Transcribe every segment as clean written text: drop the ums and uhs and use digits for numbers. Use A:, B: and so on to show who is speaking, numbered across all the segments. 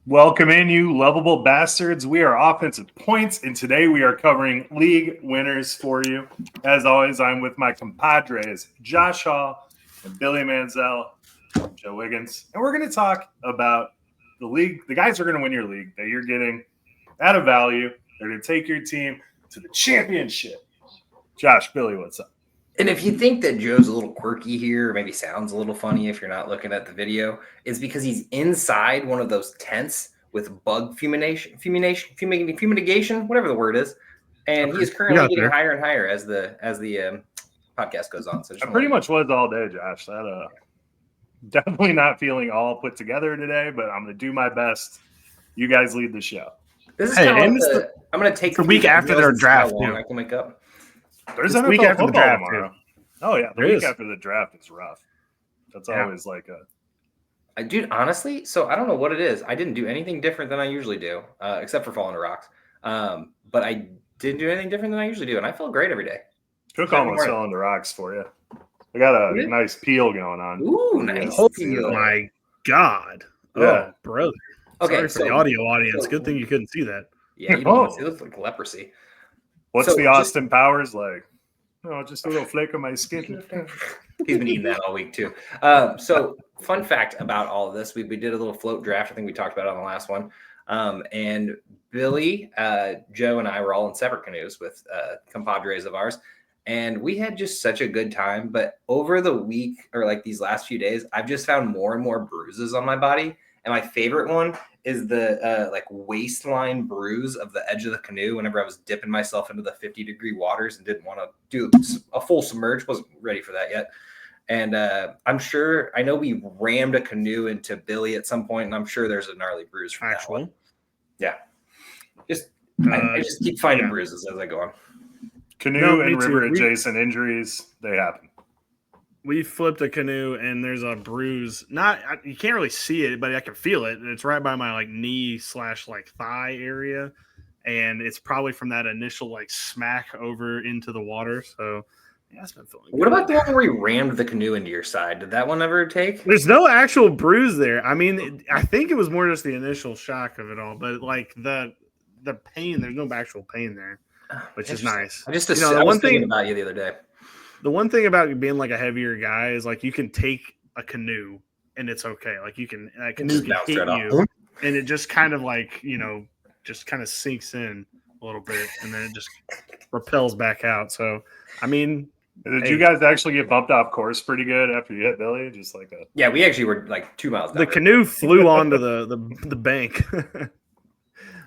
A: Welcome in, you lovable bastards. We are Offensive Points, and today we are covering league winners for you. As always, I'm with my compadres, Josh Hall and Billy Manziel. I'm Joe Wiggins, and we're going to talk about the league. The guys are going to win your league that you're getting at a value. They're going to take your team to the championship. Josh, Billy, what's up?
B: And if you think that Joe's a little quirky here, or maybe sounds a little funny if you're not looking at the video, it's because he's inside one of those tents with bug fumigation, whatever the word is, and he is currently getting higher and higher as the podcast goes on. So
A: I pretty much was all day, Josh. That definitely not feeling all put together today, but I'm going to do my best. You guys lead the show.
B: This is kind of I'm going to take
C: the week after their draft.
B: I can wake up.
A: There's NFL week after the draft tomorrow. Oh yeah, the week after the draft is rough. That's always like a.
B: Dude, honestly, so I don't know what it is. I didn't do anything different than I usually do, except for falling to rocks. But I didn't do anything different than I usually do, and I felt great every day.
A: Cook almost fell into rocks for you. I got a nice peel going on.
B: Ooh, nice peel.
C: Oh my God.
A: Yeah.
C: Oh, brother.
B: Okay,
C: sorry for the audio audience. Good thing you couldn't see that.
B: Yeah, you don't see it looks like leprosy.
A: What's the Austin Powers like? Oh, just a little flake of my skin.
B: He's been eating that all week too. So fun fact about all of this, we did a little float draft. I think we talked about it on the last one. And Billy, Joe, and I were all in separate canoes with compadres of ours. And we had just such a good time. But over the week, or like these last few days, I've just found more and more bruises on my body. And my favorite one is the like waistline bruise of the edge of the canoe whenever I was dipping myself into the 50-degree waters and didn't want to do a full submerge. Wasn't ready for that yet. And I know we rammed a canoe into Billy at some point, and I'm sure there's a gnarly bruise from that one. Yeah. I just keep finding bruises as I go on.
A: Canoe and river adjacent injuries, they happen.
C: We flipped a canoe and there's a bruise. You can't really see it, but I can feel it. It's right by my knee / thigh area, and it's probably from that initial smack over into the water. So yeah, it's been feeling good.
B: What about the one where you rammed the canoe into your side? Did that one ever take?
C: There's no actual bruise there. I mean, I think it was more just the initial shock of it all, but the pain. There's no actual pain there, which is nice.
B: I just I was thinking about you the other day.
C: The one thing about being a heavier guy is you can take a canoe and it's okay. A canoe can hit you and it just kind of just kind of sinks in a little bit and then it just repels back out. So, I mean,
A: did you guys actually get bumped off course pretty good after you hit Billy? Just
B: Yeah, we actually were 2 miles down.
C: The canoe flew onto the bank.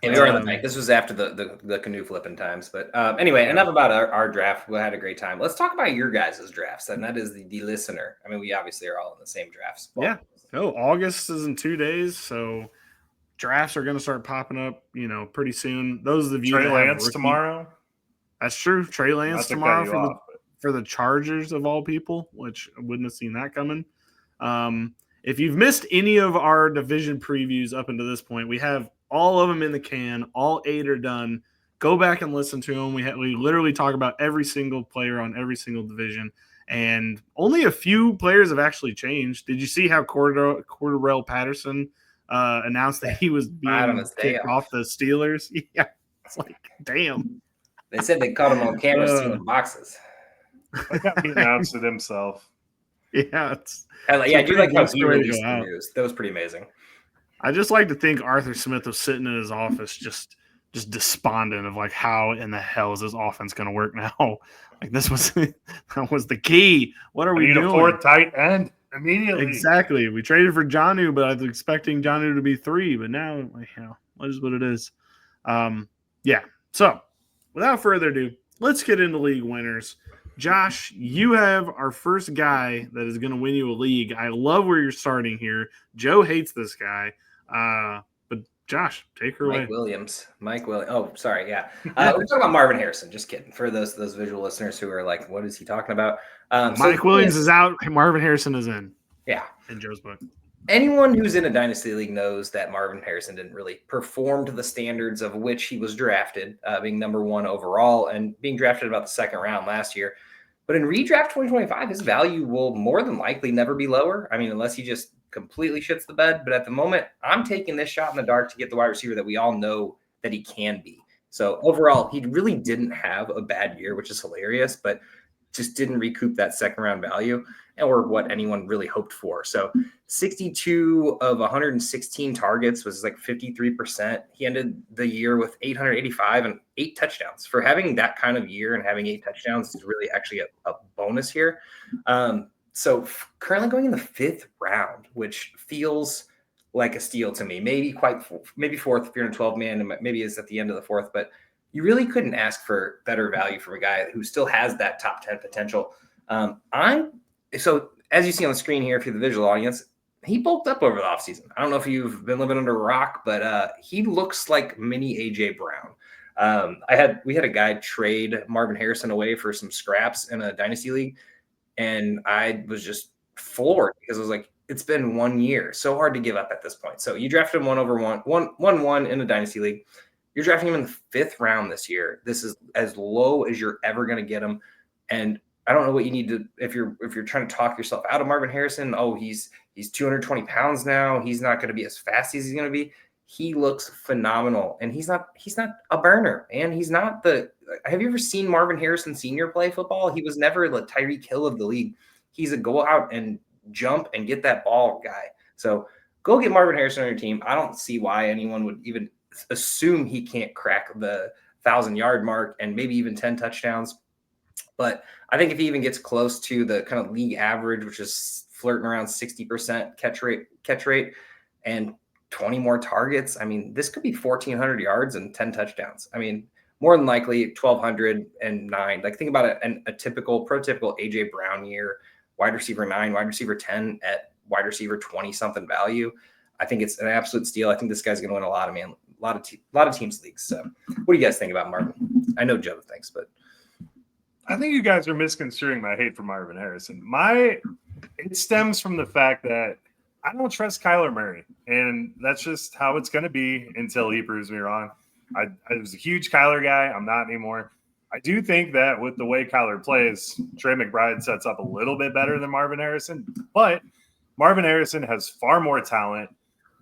B: And we were on the bank. This was after the canoe flipping times. But anyway, enough about our draft. We had a great time. Let's talk about your guys' drafts, and that is the listener. I mean, we obviously are all in the same drafts.
C: Yeah. August is in 2 days, so drafts are going to start popping up, pretty soon. Those of you
A: Trey Lance tomorrow.
C: That's true. Trey Lance tomorrow for the Chargers of all people, which I wouldn't have seen that coming. If you've missed any of our division previews up until this point, we have all of them in the can. All 8 are done. Go back and listen to them. We literally talk about every single player on every single division, and only a few players have actually changed. Did you see how Cordarrelle Patterson announced that he was being kicked off the Steelers? Yeah, it's damn.
B: They said they caught him on camera stealing boxes.
A: He announced it himself.
C: Yeah,
B: I do like how he released the news. That was pretty amazing.
C: I just like to think Arthur Smith was sitting in his office just despondent of how in the hell is this offense going to work now? That was the key. What are we doing?
A: A fourth tight end immediately.
C: Exactly. We traded for Jonnu, but I was expecting Jonnu to be 3, but now what is what it is. Yeah. So without further ado, let's get into league winners. Josh, you have our first guy that is going to win you a league. I love where you're starting here. Joe hates this guy. But Josh, take her away.
B: Mike Williams. Oh, sorry. Yeah. We're talking about Marvin Harrison. Just kidding. For those visual listeners who are what is he talking about?
C: Mike Williams is out. Marvin Harrison is in.
B: Yeah.
C: In Joe's book.
B: Anyone who's in a dynasty league knows that Marvin Harrison didn't really perform to the standards of which he was drafted, being number 1 overall and being drafted about the 2nd round last year. But in redraft 2025, his value will more than likely never be lower. I mean, unless he just completely shits the bed. But at the moment, I'm taking this shot in the dark to get the wide receiver that we all know that he can be. So overall, he really didn't have a bad year, which is hilarious, but just didn't recoup that second round value or what anyone really hoped for. So 62 of 116 targets was like 53%. He ended the year with 885 and 8 touchdowns. For having that kind of year and having 8 touchdowns is really actually a bonus here. So currently going in the 5th round, which feels like a steal to me. Maybe fourth if you're in a 12-man, maybe it's at the end of the 4th, but you really couldn't ask for better value from a guy who still has that top 10 potential. So as you see on the screen here, if you're the visual audience, he bulked up over the offseason. I don't know if you've been living under a rock, but he looks like mini AJ Brown. We had a guy trade Marvin Harrison away for some scraps in a dynasty league, and I was just floored because I was like, it's been 1 year. So hard to give up at this point. So you drafted him 1 in a dynasty league. You're drafting him in the 5th round this year. This is as low as you're ever going to get him. And I don't know what you need to, if you're trying to talk yourself out of Marvin Harrison. Oh, he's 220 pounds now. He's not going to be as fast as he's going to be. He looks phenomenal, and he's not a burner, and he's not have you ever seen Marvin Harrison Sr. play football? He was never the Tyreek Hill of the league. He's a go out and jump and get that ball guy. So go get Marvin Harrison on your team. I don't see why anyone would even assume he can't crack the 1,000-yard mark and maybe even 10 touchdowns. But I think if he even gets close to the kind of league average, which is flirting around 60% catch rate and 20 more targets, I mean, this could be 1,400 yards and 10 touchdowns. I mean, more than likely 1,209. Like think about it, a prototypical AJ Brown year, wide receiver 9, wide receiver 10 at wide receiver 20 something value. I think it's an absolute steal. I think this guy's going to win a lot of teams leagues. So what do you guys think about Marvin? I know Joe thinks, but
A: I think you guys are misconstruing my hate for Marvin Harrison. It stems from the fact that I don't trust Kyler Murray, and that's just how it's going to be until he proves me wrong. I was a huge Kyler guy. I'm not anymore. I do think that with the way Kyler plays, Trey McBride sets up a little bit better than Marvin Harrison, but Marvin Harrison has far more talent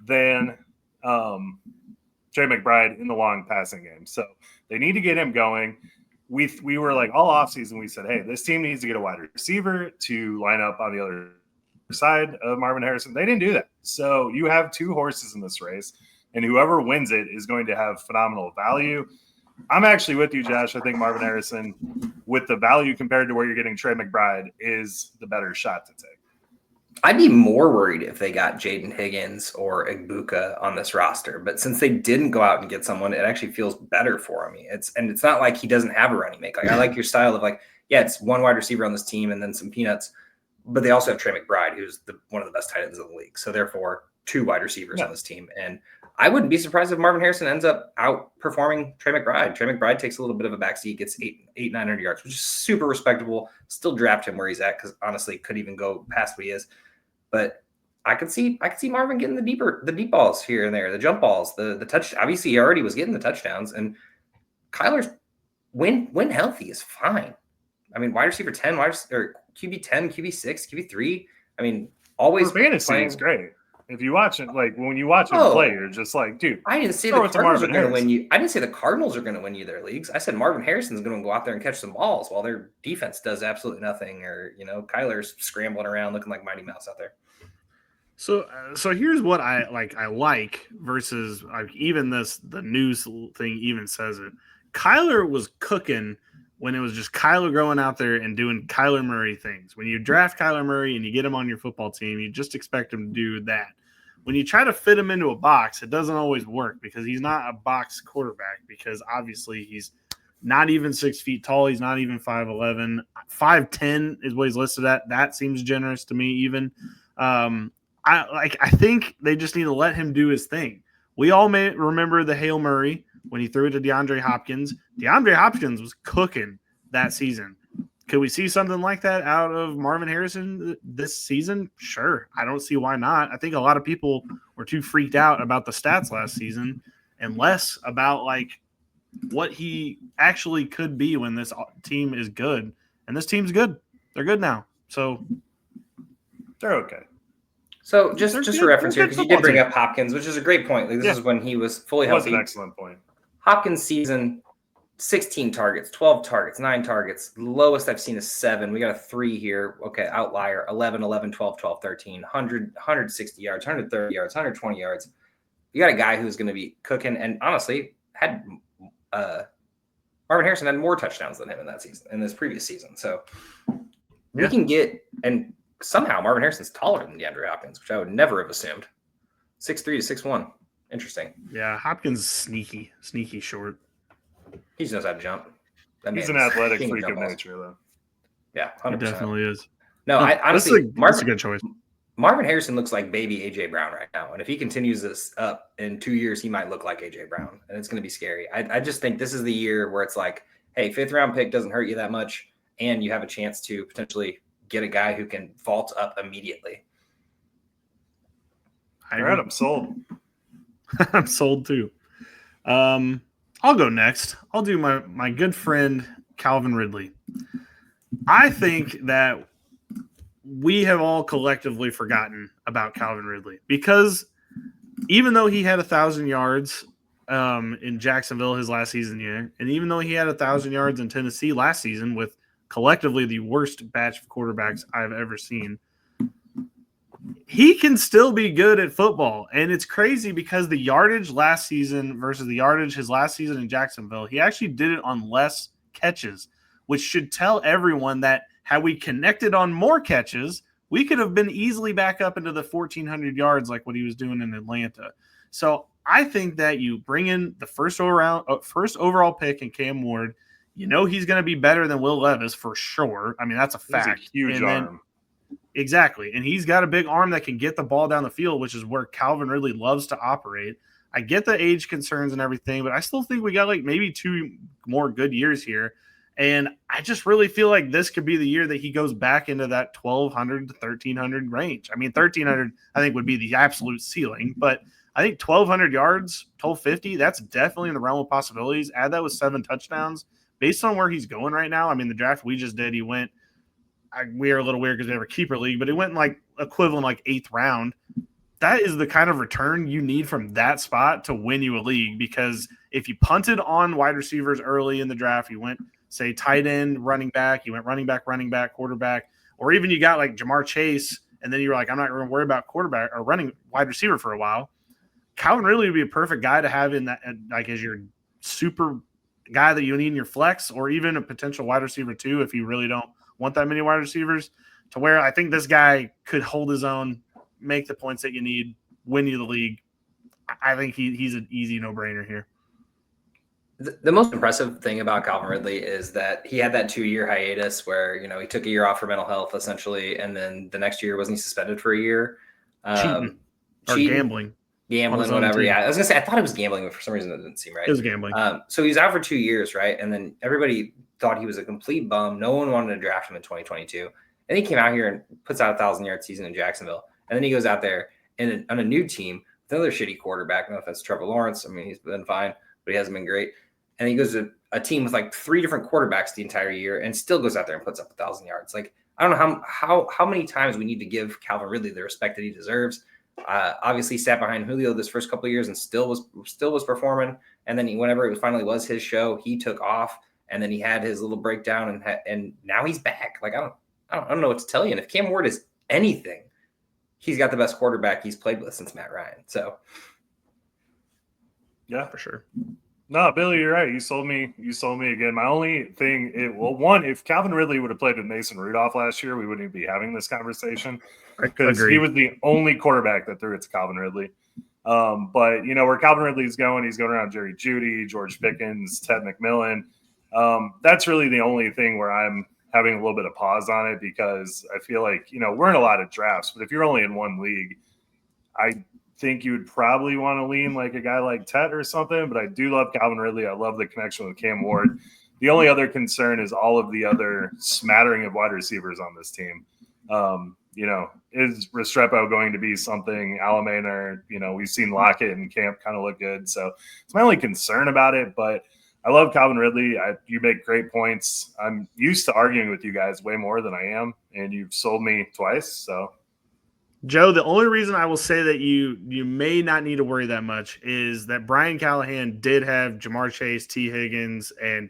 A: than Trey McBride in the long passing game. So they need to get him going. We were like all offseason, we said, hey, this team needs to get a wide receiver to line up on the other side of Marvin Harrison. They didn't do that. So you have 2 horses in this race, and whoever wins it is going to have phenomenal value. I'm actually with you, Josh. I think Marvin Harrison, with the value compared to where you're getting Trey McBride, is the better shot to take.
B: I'd be more worried if they got Jaden Higgins or Igbuka on this roster. But since they didn't go out and get someone, it actually feels better for me. It's not like he doesn't have a running mate. Like I like your style of like, yeah, it's 1 wide receiver on this team and then some peanuts. But they also have Trey McBride, who's one of the best tight ends in the league. So therefore, 2 wide receivers on this team. And I wouldn't be surprised if Marvin Harrison ends up outperforming Trey McBride. Trey McBride takes a little bit of a backseat, gets 900 yards, which is super respectable. Still draft him where he's at because honestly, could even go past what he is. But I could see Marvin getting the deep balls here and there, the jump balls, the touch. Obviously, he already was getting the touchdowns, and Kyler's when healthy is fine. I mean, wide receiver 10, or QB 10, QB 6, QB 3. I mean, always
A: for fantasy is great. If you watch it, like when you watch him play, you're just like, dude.
B: I didn't say the Cardinals are going to win you. I didn't say the Cardinals are going to win you their leagues. I said Marvin Harrison's going to go out there and catch some balls while their defense does absolutely nothing, or Kyler's scrambling around looking like Mighty Mouse out there.
C: So here's what I like versus like even the news thing even says it. Kyler was cooking when it was just Kyler going out there and doing Kyler Murray things. When you draft Kyler Murray and you get him on your football team, you just expect him to do that. When you try to fit him into a box, it doesn't always work because he's not a box quarterback because obviously he's not even 6 feet tall. He's not even 5'11". 5'10" is what he's listed at. That seems generous to me even. I think they just need to let him do his thing. We all may remember the Hail Murray when he threw it to DeAndre Hopkins. DeAndre Hopkins was cooking that season. Could we see something like that out of Marvin Harrison this season? Sure. I don't see why not. I think a lot of people were too freaked out about the stats last season and less about like what he actually could be when this team is good. And this team's good. They're good now. So
A: they're okay.
B: So just for reference here, because you did bring up Hopkins, which is a great point. Like, this is when he was fully healthy.
A: That's an excellent point.
B: Hopkins season, 16 targets, 12 targets, 9 targets. The lowest I've seen is 7. We got a 3 here. Okay, outlier, 11, 11, 12, 12, 13, 100, 160 yards, 130 yards, 120 yards. You got a guy who's going to be cooking, and honestly, had Marvin Harrison had more touchdowns than him in that season, in this previous season. So we can get, and somehow Marvin Harrison's taller than DeAndre Hopkins, which I would never have assumed. 6'3" to 6'1". Interesting.
C: Yeah, Hopkins sneaky short.
B: He just knows how to jump.
A: He's an athletic freak of nature, though.
B: Yeah, 100%.
C: He definitely is.
B: No, I honestly,
C: that's a good choice.
B: Marvin Harrison looks like baby A.J. Brown right now. And if he continues this up in 2 years, he might look like A.J. Brown. And it's going to be scary. I just think this is the year where it's like, hey, 5th-round pick doesn't hurt you that much, and you have a chance to potentially get a guy who can vault up immediately.
A: All right, I'm sold.
C: I'm sold too. I'll go next. I'll do my good friend Calvin Ridley. I think that we have all collectively forgotten about Calvin Ridley because even though he had 1,000 yards in Jacksonville his last season year, and even though he had 1,000 yards in Tennessee last season with collectively the worst batch of quarterbacks I've ever seen, he can still be good at football. And it's crazy because the yardage last season versus the yardage his last season in Jacksonville, he actually did it on less catches, which should tell everyone that had we connected on more catches, we could have been easily back up into the 1,400 yards like what he was doing in Atlanta. So I think that you bring in the first overall pick in Cam Ward. You know he's going to be better than Will Levis for sure. I mean, that's a fact.
A: He's a huge arm.
C: Exactly. And he's got a big arm that can get the ball down the field, which is where Calvin Ridley loves to operate. I get the age concerns and everything, but I still think we got like maybe 2 more good years here. And I just really feel like this could be the year that he goes back into that 1,200 to 1,300 range. I mean, 1,300 I think would be the absolute ceiling, but I think 1,200 yards, 1,250, that's definitely in the realm of possibilities. Add that with 7 touchdowns. Based on where he's going right now, I mean, the draft we just did, he went we are a little weird because we have a keeper league, but it went like equivalent like 8th round. That is the kind of return you need from that spot to win you a league, because if you punted on wide receivers early in the draft, you went, say, tight end, running back, you went running back, quarterback, or even you got like Jamar Chase, and then you were like, I'm not going to worry about quarterback or running wide receiver for a while. Calvin Ridley would be a perfect guy to have in that, like as your super guy that you need in your flex, or even a potential wide receiver too, if you really don't want that many wide receivers, to where I think this guy could hold his own, make the points that you need, win you the league. I think he's an easy no-brainer here.
B: The most impressive thing about Calvin Ridley is that he had that 2-year hiatus where, you know, he took a year off for mental health essentially, and then the next year wasn't he suspended for a year?
C: Cheating.
B: Gambling, whatever. Yeah, I was gonna say I thought it was gambling, but for some reason it didn't seem right.
C: It was gambling.
B: So he was out for 2 years, right? And then everybody thought he was a complete bum. No one wanted to draft him in 2022. And he came out here and puts out a 1,000-yard season in Jacksonville. And then he goes out there on a new team with another shitty quarterback. No offense to Trevor Lawrence. I mean, he's been fine, but he hasn't been great. And he goes to a team with like 3 different quarterbacks the entire year and still goes out there and puts up 1,000 yards. Like, I don't know how many times we need to give Calvin Ridley the respect that he deserves. Obviously sat behind Julio this first couple of years and still was performing. And then whenever it finally was his show, he took off, and then he had his little breakdown, and now he's back. Like, I don't know what to tell you. And if Cam Ward is anything, he's got the best quarterback he's played with since Matt Ryan. So,
A: yeah, for sure. No, Billy, you're right. You sold me again. My only thing, if Calvin Ridley would have played with Mason Rudolph last year, we wouldn't be having this conversation, because he was the only quarterback that threw it to Calvin Ridley. But you know where Calvin Ridley's going, he's going around Jerry Jeudy, George Pickens, Ted McMillan. That's really the only thing where I'm having a little bit of pause on it, because I feel like, you know, we're in a lot of drafts, but if you're only in one league, I think you would probably want to lean like a guy like Ted or something. But I do love Calvin Ridley. I love the connection with Cam Ward. The only other concern is all of the other smattering of wide receivers on this team. You know, is Restrepo going to be something? Alamainer, you know, we've seen Lockett and Camp kind of look good. So it's my only concern about it. But I love Calvin Ridley. You make great points. I'm used to arguing with you guys way more than I am, and you've sold me twice. So
C: Joe, the only reason I will say that you may not need to worry that much is that Brian Callahan did have Jamar Chase, T. Higgins, and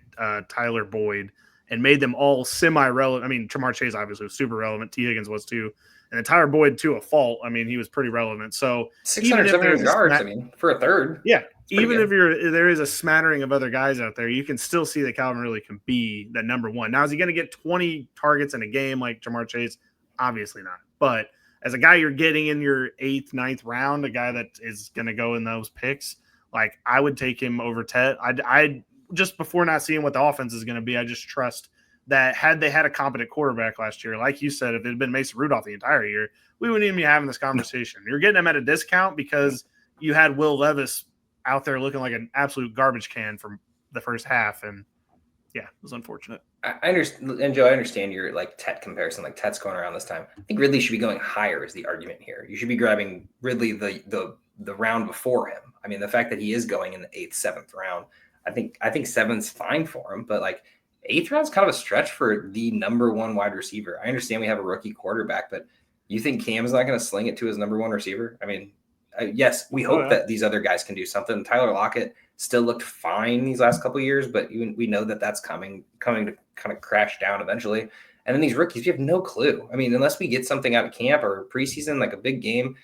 C: Tyler Boyd, and made them all semi-relevant. I mean, Jamar Chase obviously was super relevant. T. Higgins was too. And then Tyler Boyd, to a fault, I mean, he was pretty relevant. So
B: 600, 700 yards, I mean, for a third.
C: Yeah, even if there is a smattering of other guys out there, you can still see that Calvin Ridley can be that number one. Now, is he going to get 20 targets in a game like Jamar Chase? Obviously not. But as a guy you're getting in your 8th, 9th round, a guy that is going to go in those picks, like I would take him over Tet. I just before not seeing what the offense is going to be, I just trust that had they had a competent quarterback last year, like you said, if it had been Mason Rudolph the entire year, we wouldn't even be having this conversation. You're getting him at a discount because you had Will Levis out there looking like an absolute garbage can from the first half, and yeah, it was unfortunate.
B: I understand, and Joe, I understand your like Tet comparison. Like Tet's going around this time. I think Ridley should be going higher is the argument here. You should be grabbing Ridley the round before him. I mean, the fact that he is going in the 8th, 7th round, I think 7's fine for him, but like 8th round's kind of a stretch for the number one wide receiver. I understand we have a rookie quarterback, but you think Cam's not going to sling it to his number one receiver? I mean, yes, we hope that these other guys can do something. Tyler Lockett still looked fine these last couple of years, but we know that that's coming to kind of crash down eventually. And then these rookies, we have no clue. I mean, unless we get something out of camp or preseason, like a big game,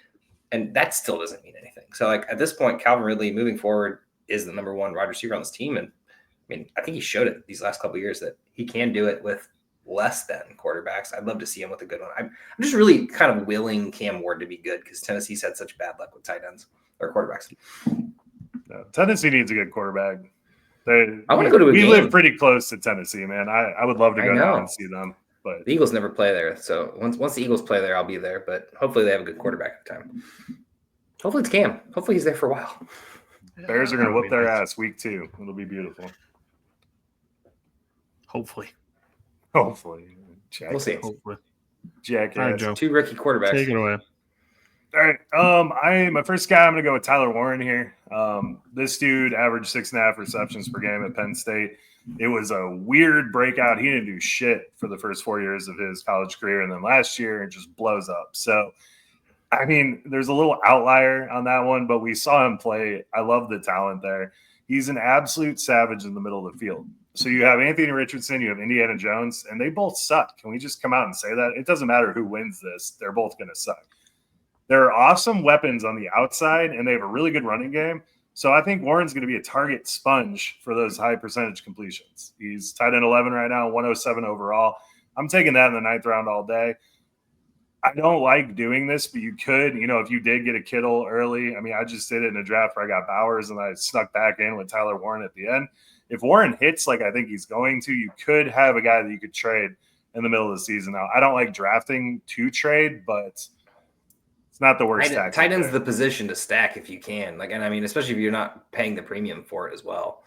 B: and that still doesn't mean anything. So, like at this point, Calvin Ridley moving forward is the number one wide receiver on this team, and I mean, I think he showed it these last couple of years that he can do it with less than quarterbacks. I'd love to see him with a good one. I'm just really kind of willing Cam Ward to be good because Tennessee's had such bad luck with tight ends or quarterbacks.
A: Tennessee needs a good quarterback.
B: I want to go to a game.
A: We live pretty close to Tennessee, man. I would love to go down and see them. But
B: the Eagles never play there. So once the Eagles play there, I'll be there. But hopefully they have a good quarterback at the time. Hopefully it's Cam. Hopefully he's there for a while.
A: Bears are going to whoop their ass week 2. It'll be beautiful.
C: Hopefully.
B: We'll see.
C: Hopefully.
A: Jackass.
C: All right, Joe.
B: 2 rookie quarterbacks.
C: Take it away.
A: All right. My first guy, I'm going to go with Tyler Warren here. This dude averaged 6.5 receptions per game at Penn State. It was a weird breakout. He didn't do shit for the first 4 years of his college career. And then last year, it just blows up. So, I mean, there's a little outlier on that one, but we saw him play. I love the talent there. He's an absolute savage in the middle of the field. So you have Anthony Richardson, you have Indiana Jones, and they both suck. Can we just come out and say that? It doesn't matter who wins this. They're both going to suck. There are awesome weapons on the outside, and they have a really good running game. So I think Warren's going to be a target sponge for those high percentage completions. He's tight end 11 right now, 107 overall. I'm taking that in the 9th round all day. I don't like doing this, but you could, if you did get a Kittle early. I mean, I just did it in a draft where I got Bowers and I snuck back in with Tyler Warren at the end. If Warren hits like I think he's going to, you could have a guy that you could trade in the middle of the season. Now, I don't like drafting to trade, but it's not the worst.
B: Tight end's the position to stack if you can. And I mean, especially if you're not paying the premium for it as well.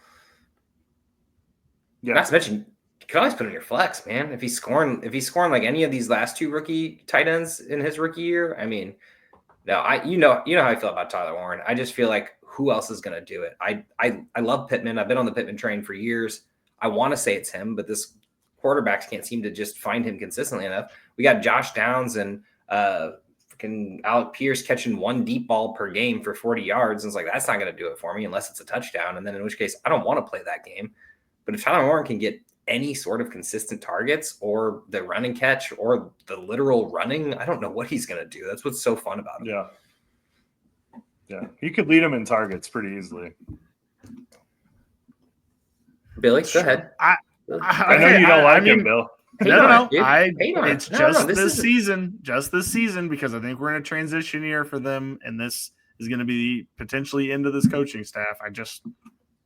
B: Yeah. Not to mention, you can always put in your flex, man. If he's scoring like any of these last 2 rookie tight ends in his rookie year, I mean, no, you know how I feel about Tyler Warren. I just feel like who else is going to do it? I love Pittman. I've been on the Pittman train for years. I want to say it's him, but this quarterbacks can't seem to just find him consistently enough. We got Josh Downs and freaking Alec Pierce catching 1 deep ball per game for 40 yards. And it's like, that's not going to do it for me unless it's a touchdown. And then in which case I don't want to play that game. But if Tyler Warren can get any sort of consistent targets or the running catch or the literal running, I don't know what he's going to do. That's what's so fun about him.
A: Yeah. He could lead him in targets pretty easily.
B: Billy, go ahead.
A: I know you don't like him, Bill.
C: No. It's just this season. Just this season, because I think we're in a transition year for them, and this is going to be potentially into this coaching staff.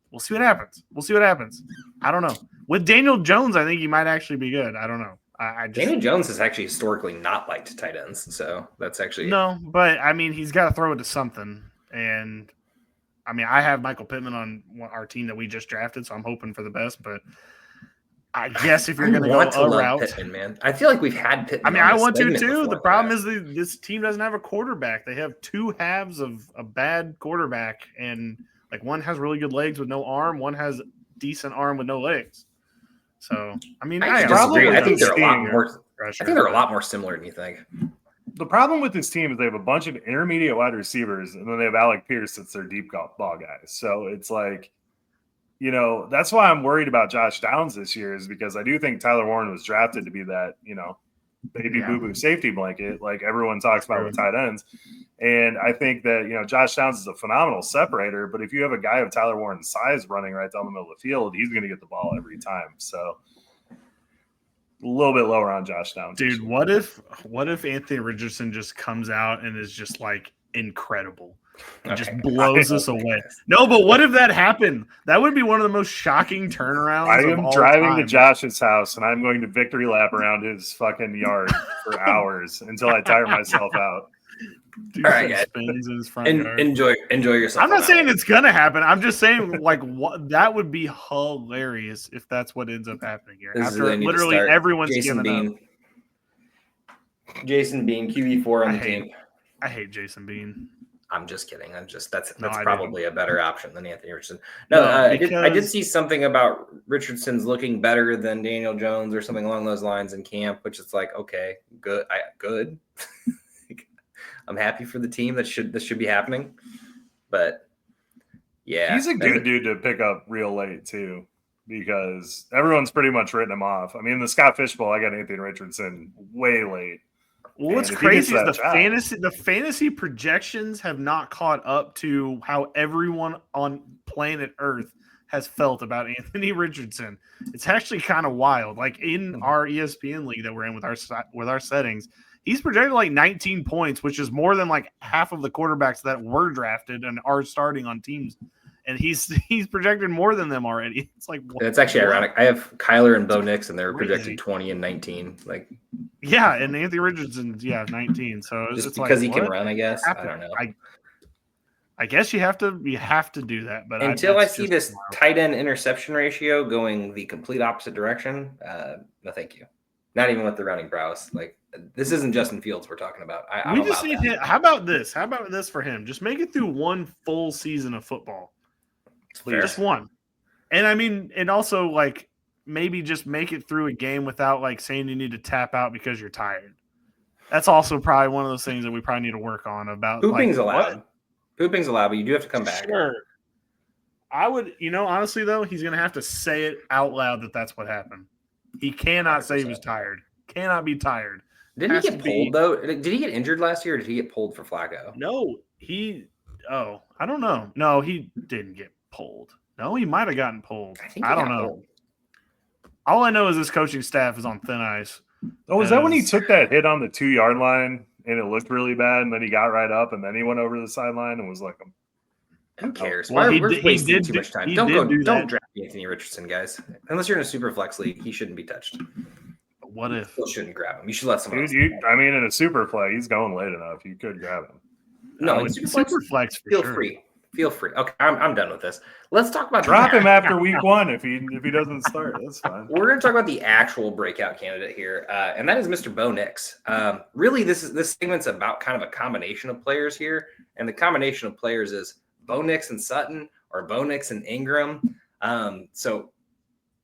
C: We'll see what happens. I don't know. With Daniel Jones, I think he might actually be good. I don't know.
B: Daniel Jones has actually historically not liked tight ends, so that's actually
C: no. But I mean, he's got to throw it to something. And I mean, I have Michael Pittman on our team that we just drafted, so I'm hoping for the best. But I guess if you're going to go a route,
B: Pittman, man, I feel like we've had Pittman.
C: I mean, I want to too. The problem is this team doesn't have a quarterback. They have 2 halves of a bad quarterback, and like one has really good legs with no arm, one has decent arm with no legs. So I mean,
B: I think they're a lot more. I think they're a lot more similar than you think.
A: The problem with this team is they have a bunch of intermediate wide receivers, and then they have Alec Pierce that's their deep ball guy. So it's like, that's why I'm worried about Josh Downs this year, is because I do think Tyler Warren was drafted to be that, baby boo-boo safety blanket like everyone talks about with tight ends. And I think that, Josh Downs is a phenomenal separator, but if you have a guy of Tyler Warren's size running right down the middle of the field, he's going to get the ball every time. So a little bit lower on Josh Downs.
C: Dude, what if Anthony Richardson just comes out and is just like incredible and just blows us away? No, but what if that happened? That would be one of the most shocking turnarounds.
A: I am driving to Josh's house and I'm going to victory lap around his fucking yard for hours until I tire myself out.
C: All right, guys. Spins in his front yard.
B: Enjoy yourself.
C: I'm not saying it's gonna happen. I'm just saying, like, what that would be hilarious if that's what ends up happening here. After literally everyone's given up.
B: Jason Bean, QB4 on the team.
C: I hate Jason Bean.
B: I'm just kidding. That's probably a better option than Anthony Richardson. No, I did see something about Richardson's looking better than Daniel Jones or something along those lines in camp, which is like, okay, good. Good. I'm happy for the team. This should be happening. But yeah.
A: He's a good dude to pick up real late too, because everyone's pretty much written him off. I mean, the Scott Fish Bowl, I got Anthony Richardson way late.
C: Well, what's crazy is the fantasy projections have not caught up to how everyone on planet Earth has felt about Anthony Richardson. It's actually kind of wild. Like in our ESPN league that we're in with our settings, he's projected like 19 points, which is more than like half of the quarterbacks that were drafted and are starting on teams. And he's projected more than them already. It's like,
B: it's actually ironic. I have Kyler and Bo Nix, and they're projected 20 and 19 . Like,
C: yeah, and Anthony Richardson's 19. So
B: just
C: it's
B: because
C: like,
B: he can run, I guess. I don't know.
C: I guess you have to do that. But
B: until I see this tight end interception ratio going the complete opposite direction, no, thank you. Not even with the running prowess. Like, this isn't Justin Fields we're talking about.
C: We just need him. How about this? How about this for him? Just make it through one full season of football. Just one. And I mean, and also like maybe just make it through a game without like saying you need to tap out because you're tired. That's also probably one of those things that we probably need to work on about.
B: Pooping's allowed. Pooping's allowed, but you do have to come back.
C: Sure. I would, honestly though, he's going to have to say it out loud that that's what happened. He cannot 100%. Say he was tired. Cannot be tired.
B: Didn't he get pulled though? Did he get injured last year or did he get pulled for Flacco?
C: No, I don't know. No, he didn't get pulled. No, he might have gotten pulled. I don't know. Pulled. All I know is this coaching staff is on thin ice.
A: Oh, was that when he took that hit on the 2-yard line and it looked really bad, and then he got right up and then he went over the sideline and was like,
B: who cares? Well, we're wasting too much time. Don't draft Anthony Richardson, guys. Unless you're in a super flex league, he shouldn't be touched.
C: What if?
B: Still shouldn't grab him. You should let someone else.
A: I mean, in a super play, he's going late enough. You could grab him.
B: No, in super flex, Feel free. Okay, I'm done with this. Let's talk about
A: drop him after week 1 if he doesn't start. That's fine.
B: We're going to talk about the actual breakout candidate here, and that is Mr. Bo Nix. Really, this segment's about kind of a combination of players here, and the combination of players is Bo Nix and Sutton or Bo Nix and Ingram. So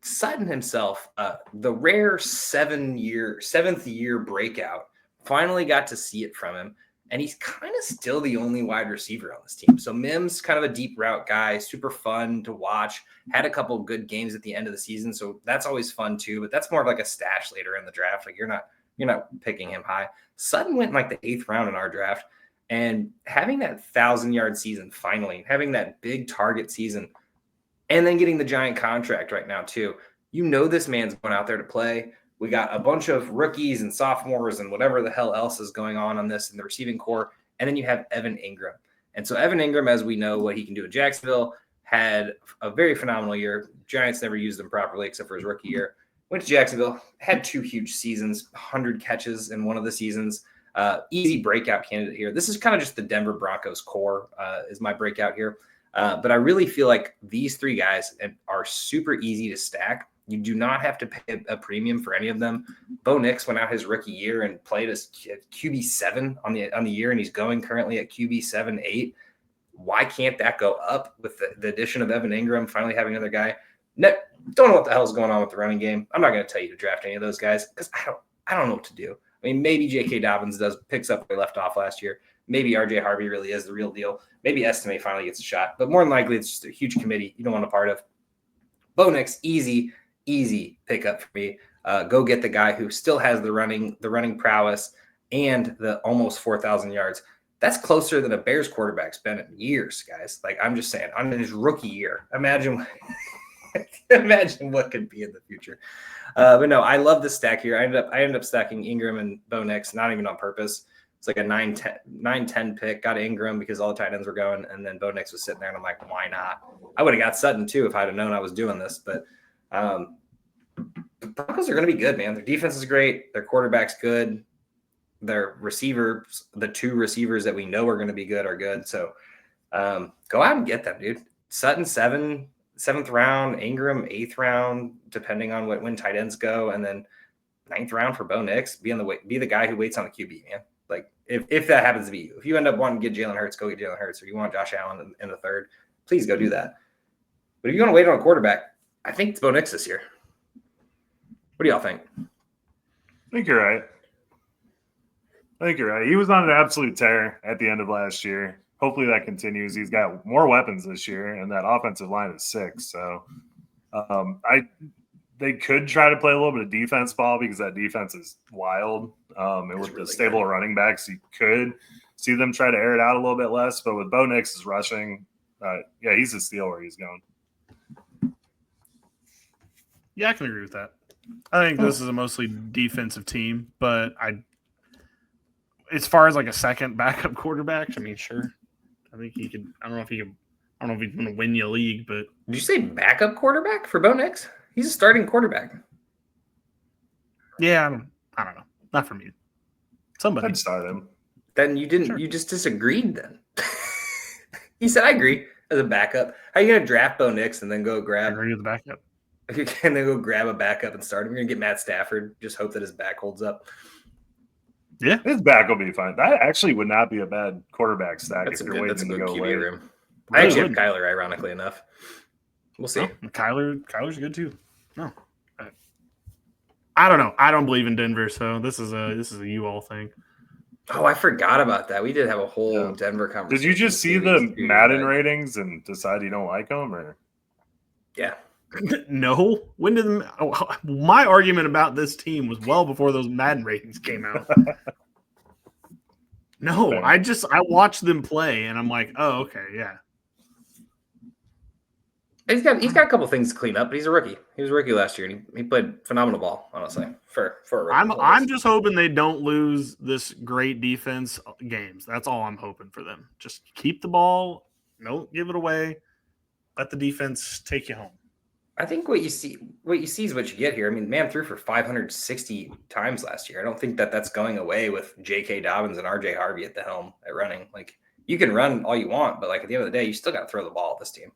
B: Sutton himself, the rare 7th year breakout, finally got to see it from him. And he's kind of still the only wide receiver on this team. So Mims, kind of a deep route guy, super fun to watch. Had a couple good games at the end of the season, so that's always fun too. But that's more of like a stash later in the draft. Like you're not picking him high. Sutton went in like the 8th round in our draft, and having that 1,000-yard season finally, having that big target season, and then getting the giant contract right now too. This man's going out there to play. We got a bunch of rookies and sophomores and whatever the hell else is going on this in the receiving core. And then you have Evan Ingram. And so Evan Ingram, as we know what he can do at Jacksonville, had a very phenomenal year. Giants never used him properly except for his rookie year. Went to Jacksonville, had 2 huge seasons, 100 catches in one of the seasons. Easy breakout candidate here. This is kind of just the Denver Broncos core is my breakout here. But I really feel like these 3 guys are super easy to stack. You do not have to pay a premium for any of them. Bo Nix went out his rookie year and played as QB7 on the year, and he's going currently at QB7-8. Why can't that go up with the addition of Evan Ingram, finally having another guy? Don't know what the hell is going on with the running game. I'm not going to tell you to draft any of those guys because I don't know what to do. I mean, maybe J.K. Dobbins picks up where he left off last year. Maybe R.J. Harvey really is the real deal. Maybe Estime finally gets a shot. But more than likely, it's just a huge committee you don't want a part of. Bo Nix, easy pickup for me. Go get the guy who still has the running prowess and the almost 4,000 yards. That's closer than a Bears quarterback's been in years, guys. Like, I'm just saying, on his rookie year. Imagine what could be in the future. But no, I love the stack here. I ended up stacking Ingram and Bo Nix, not even on purpose. It's like a 9-10 pick. Got Ingram because all the tight ends were going, and then Bo Nix was sitting there, and I'm like, why not? I would have got Sutton too if I'd have known I was doing this. But the Broncos are going to be good, man. Their defense is great. Their quarterback's good. Their receivers, the two receivers that we know are going to be good, are good. So go out and get them, dude. Sutton, 7th round, Ingram, 8th round, depending on when tight ends go, and then 9th round for Bo Nix. Be the guy who waits on the QB, man. Like, if that happens to be you. If you end up wanting to get Jalen Hurts, go get Jalen Hurts. Or you want Josh Allen in the 3rd, please go do that. But if you want to wait on a quarterback, I think it's Bo Nix this year. What do y'all think?
A: I think you're right. He was on an absolute tear at the end of last year. Hopefully that continues. He's got more weapons this year, and that offensive line is 6. So they could try to play a little bit of defense ball because that defense is wild. And with really the stable running backs, you could see them try to air it out a little bit less. But with Bo Nix's rushing, he's a steal where he's going.
C: Yeah, I can agree with that. I think this is a mostly defensive team, but as far as like a second backup quarterback, I mean, sure. I think he could. I don't know if he's going to win you a league, but
B: did you say backup quarterback for Bo Nix? He's a starting quarterback.
C: Yeah, I don't know. Not for me. Somebody.
A: I'd start him.
B: Then you didn't. Sure. You just disagreed. Then he said, "I agree." As a backup, how are you going to draft Bo Nix and then go grab?
C: I agree with the backup.
B: And then go grab a backup and start him. You're going to get Matt Stafford. Just hope that his back holds up.
A: Yeah, his back will be fine. That actually would not be a bad quarterback stack if you're waiting to go away.
B: Room. I actually have Kyler, ironically enough. We'll see.
C: Oh, Kyler's good too. No, I don't know. I don't believe in Denver, so this is a you all thing.
B: Oh, I forgot about that. We did have a whole Denver conversation.
A: Did you just see the Madden ratings and decide you don't like them, or?
B: Yeah.
C: No. When did my argument about this team was well before those Madden ratings came out. No, I watched them play and I'm like, oh, okay, yeah.
B: He's got a couple things to clean up, but he's a rookie. He was a rookie last year, and he played phenomenal ball, honestly. For a rookie.
C: I'm just hoping they don't lose this great defense games. That's all I'm hoping for them. Just keep the ball, don't give it away. Let the defense take you home.
B: I think what you see is what you get here. I mean, man threw for 560 times last year. I don't think that's going away with J.K. Dobbins and R.J. Harvey at the helm at running. Like, you can run all you want, but like at the end of the day, you still got to throw the ball at this team.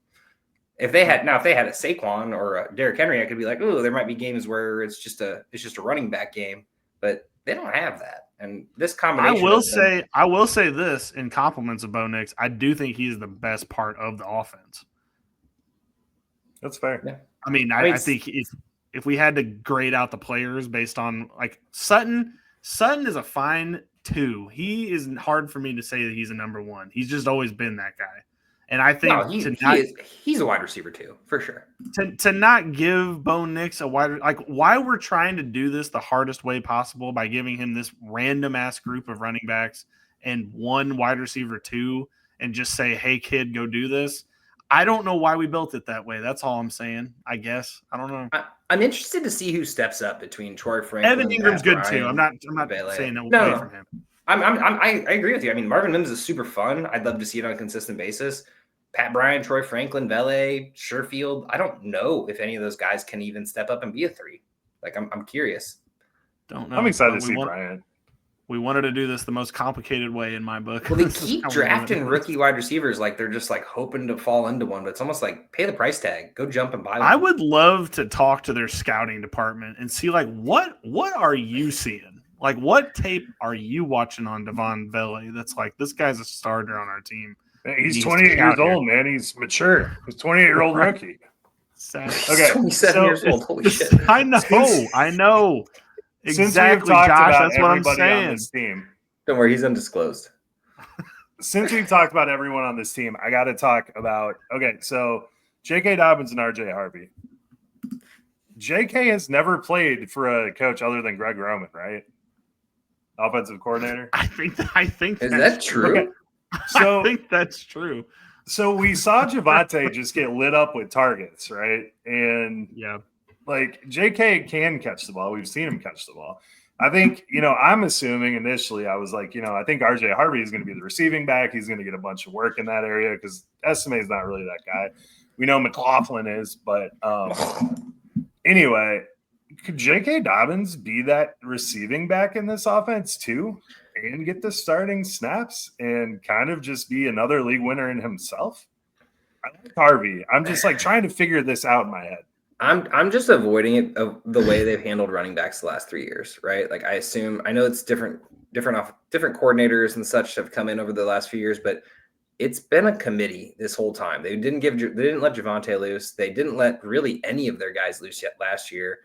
B: If they had a Saquon or a Derrick Henry, I could be like, oh, there might be games where it's just a running back game, but they don't have that. And this combination,
C: I will say this in compliments of Bo Nix, I do think he's the best part of the offense.
A: That's fair.
B: Yeah.
C: I mean, I think if we had to grade out the players based on like Sutton is a fine 2. He is hard for me to say that he's a number 1. He's just always been that guy. And I think
B: he's a wide receiver too, for sure.
C: To not give Bo Nix a wide, like why we're trying to do this the hardest way possible by giving him this random ass group of running backs and 1 wide receiver 2 and just say, hey kid, go do this. I don't know why we built it that way. That's all I'm saying. I guess I don't know.
B: I'm interested to see who steps up between Troy Franklin.
C: Evan Ingram's good too. I'm not saying no away from him.
B: I agree with you. I mean, Marvin Mims is super fun. I'd love to see it on a consistent basis. Pat Bryant, Troy Franklin, Vele, Sherfield. I don't know if any of those guys can even step up and be a 3. Like, I'm curious.
C: Don't know.
A: I'm excited to see Bryant.
C: We wanted to do this the most complicated way in my book.
B: Well, they keep drafting rookie wide receivers like they're just like hoping to fall into one, but it's almost like pay the price tag, go jump and buy one.
C: I would love to talk to their scouting department and see like what are you seeing? Like what tape are you watching on Devon Vele that's like this guy's a starter on our team?
A: He's 28 years old, man. He's mature. He's 28-year-old rookie.
C: Okay,
B: 27 years old. Holy shit.
C: I know. Exactly, Josh. That's what I'm saying.
A: On this team,
B: don't worry, he's undisclosed.
A: Since we've talked about everyone on this team, I got to talk about. Okay, so J.K. Dobbins and R.J. Harvey. J.K. has never played for a coach other than Greg Roman, right? Offensive coordinator.
C: I think
B: is that true?
A: Okay. So
C: I think that's true.
A: So we saw Javonte just get lit up with targets, right? And
C: yeah,
A: like JK can catch the ball. We've seen him catch the ball. I think, I'm assuming initially I was like, I think RJ Harvey is going to be the receiving back. He's going to get a bunch of work in that area because Estime is not really that guy. We know McLaughlin is, but anyway, could J.K. Dobbins be that receiving back in this offense too and get the starting snaps and kind of just be another league winner in himself? I like Harvey. I'm just like trying to figure this out in my head.
B: I'm just avoiding it of the way they've handled running backs the last 3 years, right? Like I know it's different coordinators and such have come in over the last few years, but it's been a committee this whole time. They didn't let Javonte loose. They didn't let really any of their guys loose yet last year.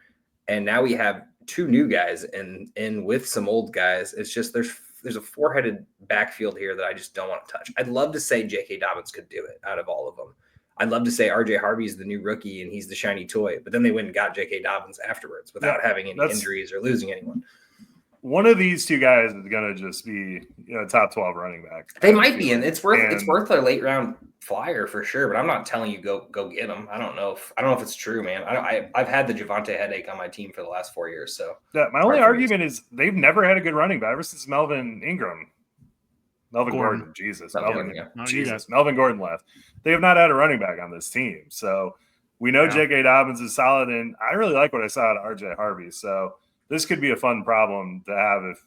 B: And now we have 2 new guys and with some old guys. It's just there's a 4-headed backfield here that I just don't want to touch. I'd love to say J.K. Dobbins could do it out of all of them. I'd love to say R.J. Harvey's the new rookie and he's the shiny toy, but then they went and got J.K. Dobbins afterwards without having any injuries or losing anyone.
A: One of these 2 guys is going to just be top 12 running back.
B: They might be, and it's worth a late round flyer for sure. But I'm not telling you go get them. I don't know if it's true, man. I've had the Javonte headache on my team for the last 4 years. So
A: my only argument is they've never had a good running back ever since Melvin Gordon. Melvin Gordon left. They have not had a running back on this team. So we know J.K. Dobbins is solid, and I really like what I saw out of R.J. Harvey. So this could be a fun problem to have if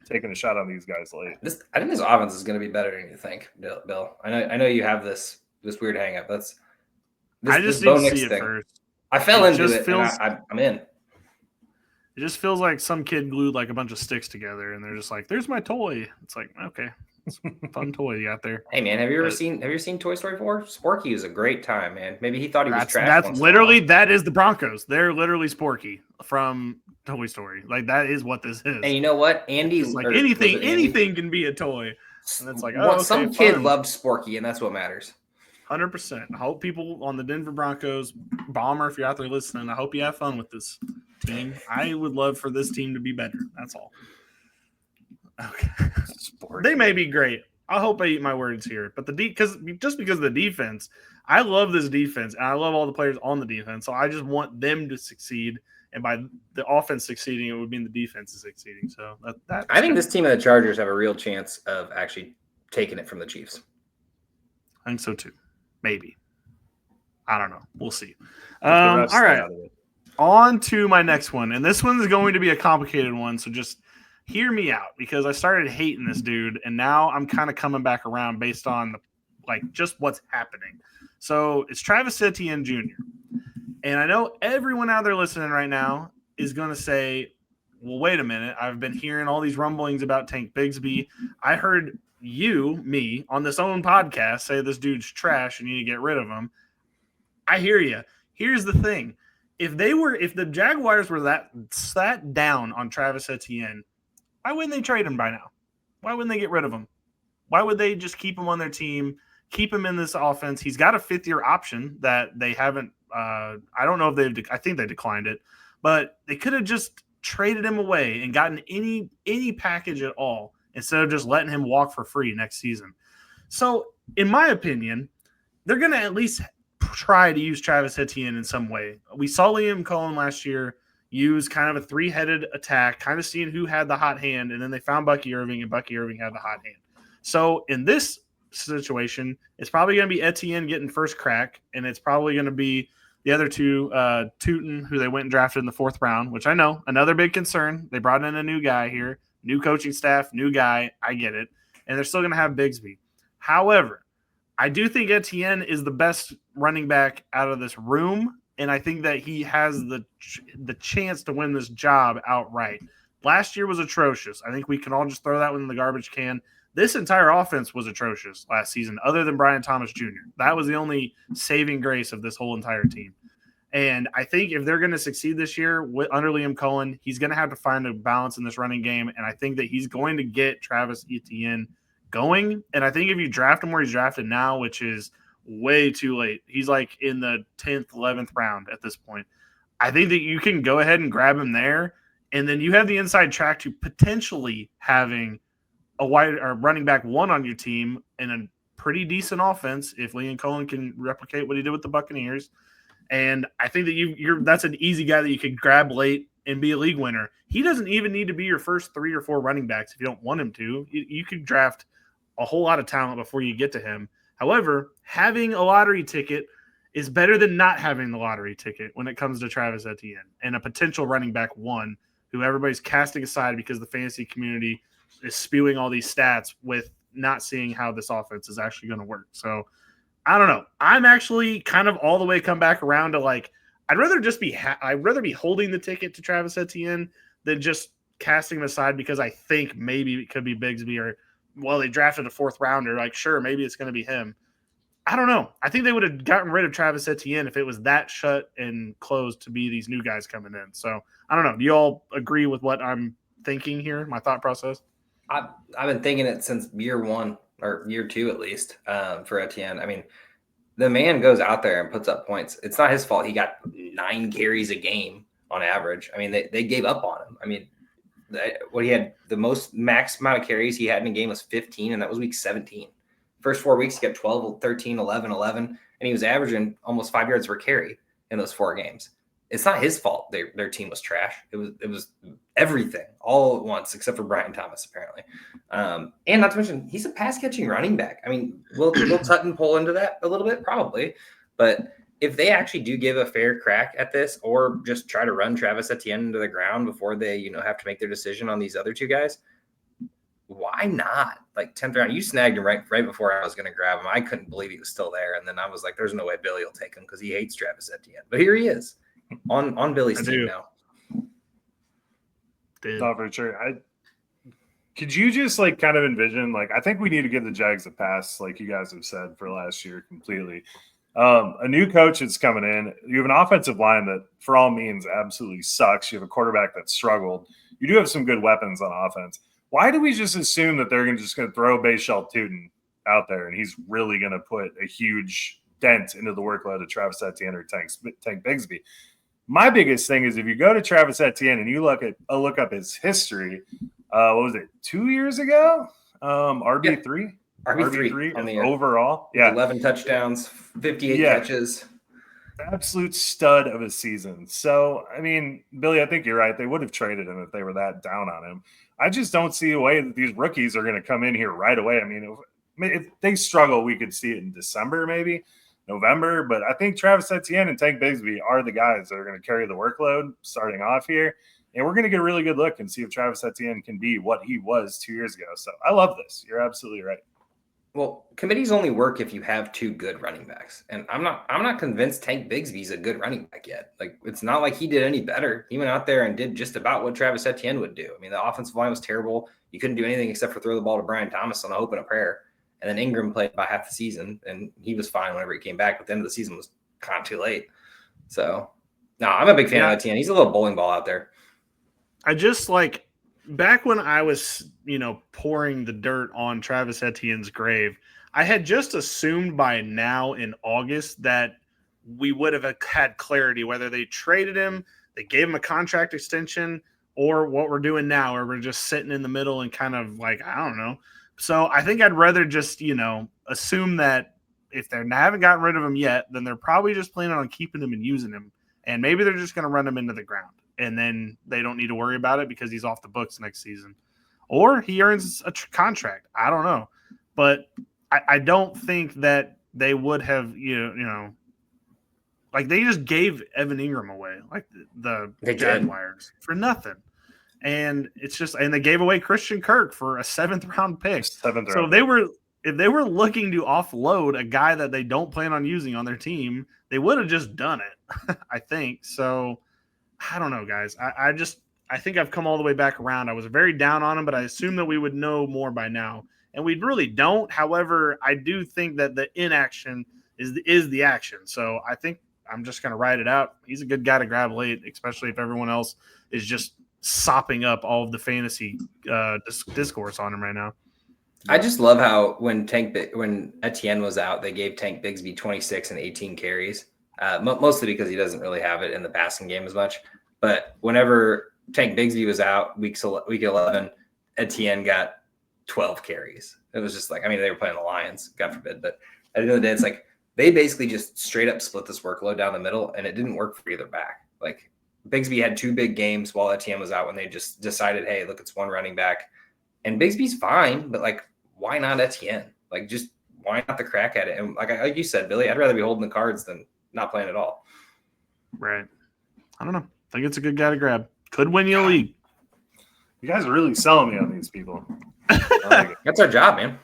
A: taking a shot on these guys late.
B: I think this offense is going to be better than you think, Bill. I know you have this weird hang up.
C: I just need to see it first.
B: I fell into it. I'm in.
C: It just feels like some kid glued like a bunch of sticks together, and they're just like, "There's my toy." It's like, okay, it's a fun toy you got there.
B: Hey man, have you ever seen Toy Story 4? Sporky is a great time, man. Maybe he thought he was trash.
C: That's literally that is the Broncos. They're literally Sporky from Toy Story. Like that is what this is.
B: And you know what? Andy's
C: like anything can be a toy. And it's like,
B: some kid loved Sporky, and that's what matters.
C: 100%. I hope people on the Denver Broncos, Bomber, if you're out there listening, I hope you have fun with this team. I would love for this team to be better. That's all. Okay. They may be great. I hope I eat my words here. But because of the defense, I love this defense, and I love all the players on the defense. So I just want them to succeed. And by the offense succeeding, it would mean the defense is succeeding. So
B: I think this team of the Chargers have a real chance of actually taking it from the Chiefs.
C: I think so too. Maybe. I don't know. We'll see. All right. On to my next one. And this one is going to be a complicated one. So just hear me out because I started hating this dude. And now I'm kind of coming back around based on just what's happening. So it's Travis Etienne Jr. And I know everyone out there listening right now is going to say, well, wait a minute. I've been hearing all these rumblings about Tank Bigsby. I heard me, on this own podcast say this dude's trash and you need to get rid of him. I hear you. Here's the thing. If the Jaguars were that sat down on Travis Etienne, why wouldn't they trade him by now? Why wouldn't they get rid of him? Why would they just keep him on their team, keep him in this offense? He's got a 5th-year option that they haven't I don't know if I think they declined it, but they could have just traded him away and gotten any package at all instead of just letting him walk for free next season. So, in my opinion, they're going to at least try to use Travis Etienne in some way. We saw Liam Cohen last year use kind of a 3-headed attack, kind of seeing who had the hot hand, and then they found Bucky Irving, and Bucky Irving had the hot hand. So, in this situation, it's probably going to be Etienne getting first crack, and it's probably going to be the other 2, Tootin, who they went and drafted in the 4th round, which I know, another big concern. They brought in a new guy here, new coaching staff, new guy. I get it. And they're still going to have Bigsby. However, I do think Etienne is the best running back out of this room, and I think that he has the chance to win this job outright. Last year was atrocious. I think we can all just throw that one in the garbage can. This entire offense was atrocious last season, other than Brian Thomas Jr. That was the only saving grace of this whole entire team. And I think if they're going to succeed this year under Liam Cohen, he's going to have to find a balance in this running game. And I think that he's going to get Travis Etienne going. And I think if you draft him where he's drafted now, which is way too late, he's like in the 10th, 11th round at this point. I think that you can go ahead and grab him there. And then you have the inside track to potentially having a wide or running back one on your team and a pretty decent offense if Liam Cohen can replicate what he did with the Buccaneers. And I think that that's an easy guy that you could grab late and be a league winner. He doesn't even need to be your first 3 or 4 running backs if you don't want him to. You could draft a whole lot of talent before you get to him. However, having a lottery ticket is better than not having the lottery ticket when it comes to Travis Etienne and a potential running back one who everybody's casting aside because the fantasy community is spewing all these stats with not seeing how this offense is actually going to work. So I don't know. I'm actually kind of all the way come back around to like, I'd rather be holding the ticket to Travis Etienne than just casting him aside because I think maybe it could be Bigsby or, well, they drafted a 4th rounder. Like, sure, maybe it's going to be him. I don't know. I think they would have gotten rid of Travis Etienne if it was that shut and closed to be these new guys coming in. So I don't know. Do you all agree with what I'm thinking here, my thought process?
B: I've been thinking it since year 1 or year 2 at least for Etienne. I mean, the man goes out there and puts up points. It's not his fault. He got 9 carries a game on average. I mean, they gave up on him. I mean, what he had the most max amount of carries he had in a game was 15, and that was week 17. First 4 weeks, he got 12, 13, 11, 11, and he was averaging almost 5 yards per carry in those 4 games. It's not his fault. Their team was trash. It was everything all at once, except for Brian Thomas, apparently. And not to mention, he's a pass-catching running back. I mean, will Tutton pull into that a little bit? Probably. But if they actually do give a fair crack at this or just try to run Travis Etienne into the ground before they, have to make their decision on these other 2 guys, why not? Like 10th round, you snagged him right before I was going to grab him. I couldn't believe he was still there. And then I was like, there's no way Billy will take him because he hates Travis Etienne. But here he is. On Billy's team now.
A: Not for sure. Could you just like kind of envision, like, I think we need to give the Jags a pass, like you guys have said for last year completely. A new coach is coming in. You have an offensive line that for all means absolutely sucks. You have a quarterback that struggled. You do have some good weapons on offense. Why do we just assume that they're just going to throw Bayshell Tootin out there and he's really going to put a huge dent into the workload of Travis Etienne or Tank Bigsby? My biggest thing is if you go to Travis Etienne and you look up his history, what was it, 2 years ago? RB3?
B: Yeah. RB3
A: on the overall. Yeah.
B: 11 touchdowns, 58 catches.
A: Absolute stud of a season. So, I mean, Billy, I think you're right. They would have traded him if they were that down on him. I just don't see a way that these rookies are going to come in here right away. I mean, if they struggle, we could see it in December, maybe November. But I think Travis Etienne and Tank Bigsby are the guys that are going to carry the workload starting off here. And we're going to get a really good look and see if Travis Etienne can be what he was 2 years ago. So I love this. You're absolutely right.
B: Well, committees only work if you have 2 good running backs. And I'm not convinced Tank Bigsby's a good running back yet. Like, it's not like he did any better. He went out there and did just about what Travis Etienne would do. I mean, the offensive line was terrible. You couldn't do anything except for throw the ball to Brian Thomas on a hope and a prayer. And then Ingram played about half the season, and he was fine whenever he came back. But the end of the season was kind of too late. So, no, I'm a big fan of Etienne. He's a little bowling ball out there.
C: I just like – back when I was, pouring the dirt on Travis Etienne's grave, I had just assumed by now in August that we would have had clarity whether they traded him, they gave him a contract extension, or what we're doing now, where we're just sitting in the middle and kind of like, I don't know. So I think I'd rather just, assume that if they haven't gotten rid of him yet, then they're probably just planning on keeping him and using him. And maybe they're just going to run him into the ground. And then they don't need to worry about it because he's off the books next season. Or he earns a contract. I don't know. But I don't think that they would have, like they just gave Evan Ingram away, like the Jaguars, for nothing. And it's just – and they gave away Christian Kirk for a 7th-round pick. So if they were looking to offload a guy that they don't plan on using on their team, they would have just done it, I think. So – I don't know, guys. I think I've come all the way back around. I was very down on him, but I assumed that we would know more by now. And we really don't. However, I do think that the inaction is the action. So I think I'm just going to ride it out. He's a good guy to grab late, especially if everyone else is just sopping up all of the fantasy discourse on him right now.
B: I just love how when Etienne was out, they gave Tank Bigsby 26 and 18 carries, mostly because he doesn't really have it in the passing game as much. But whenever Tank Bigsby was out, week 11, Etienne got 12 carries. It was just like, I mean, they were playing the Lions, God forbid. But at the end of the day, it's like they basically just straight up split this workload down the middle, and it didn't work for either back. Like Bigsby had 2 big games while Etienne was out when they just decided, hey, look, it's one running back. And Bigsby's fine, but like, why not Etienne? Like, just why not the crack at it? And like you said, Billy, I'd rather be holding the cards than not playing at all.
C: Right. I don't know. I think it's a good guy to grab. Could win you a league.
A: You guys are really selling me on these people.
B: That's our job, man.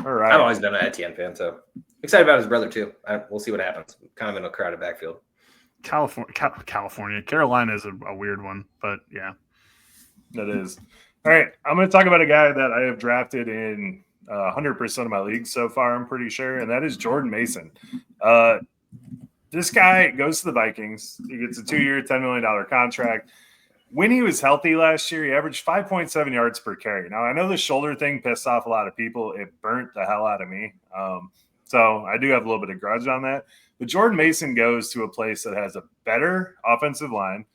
A: All right.
B: I've always been an Etienne fan, so excited about his brother too. We'll see what happens. Kind of in a crowded backfield.
C: California. Carolina is a weird one, but yeah.
A: That is. All right, I'm going to talk about a guy that I have drafted in 100% of my leagues so far, I'm pretty sure, and that is Jordan Mason. This guy goes to the Vikings. He gets a 2-year, $10 million contract. When he was healthy last year, he averaged 5.7 yards per carry. Now, I know the shoulder thing pissed off a lot of people. It burnt the hell out of me. So I do have a little bit of grudge on that. But Jordan Mason goes to a place that has a better offensive line,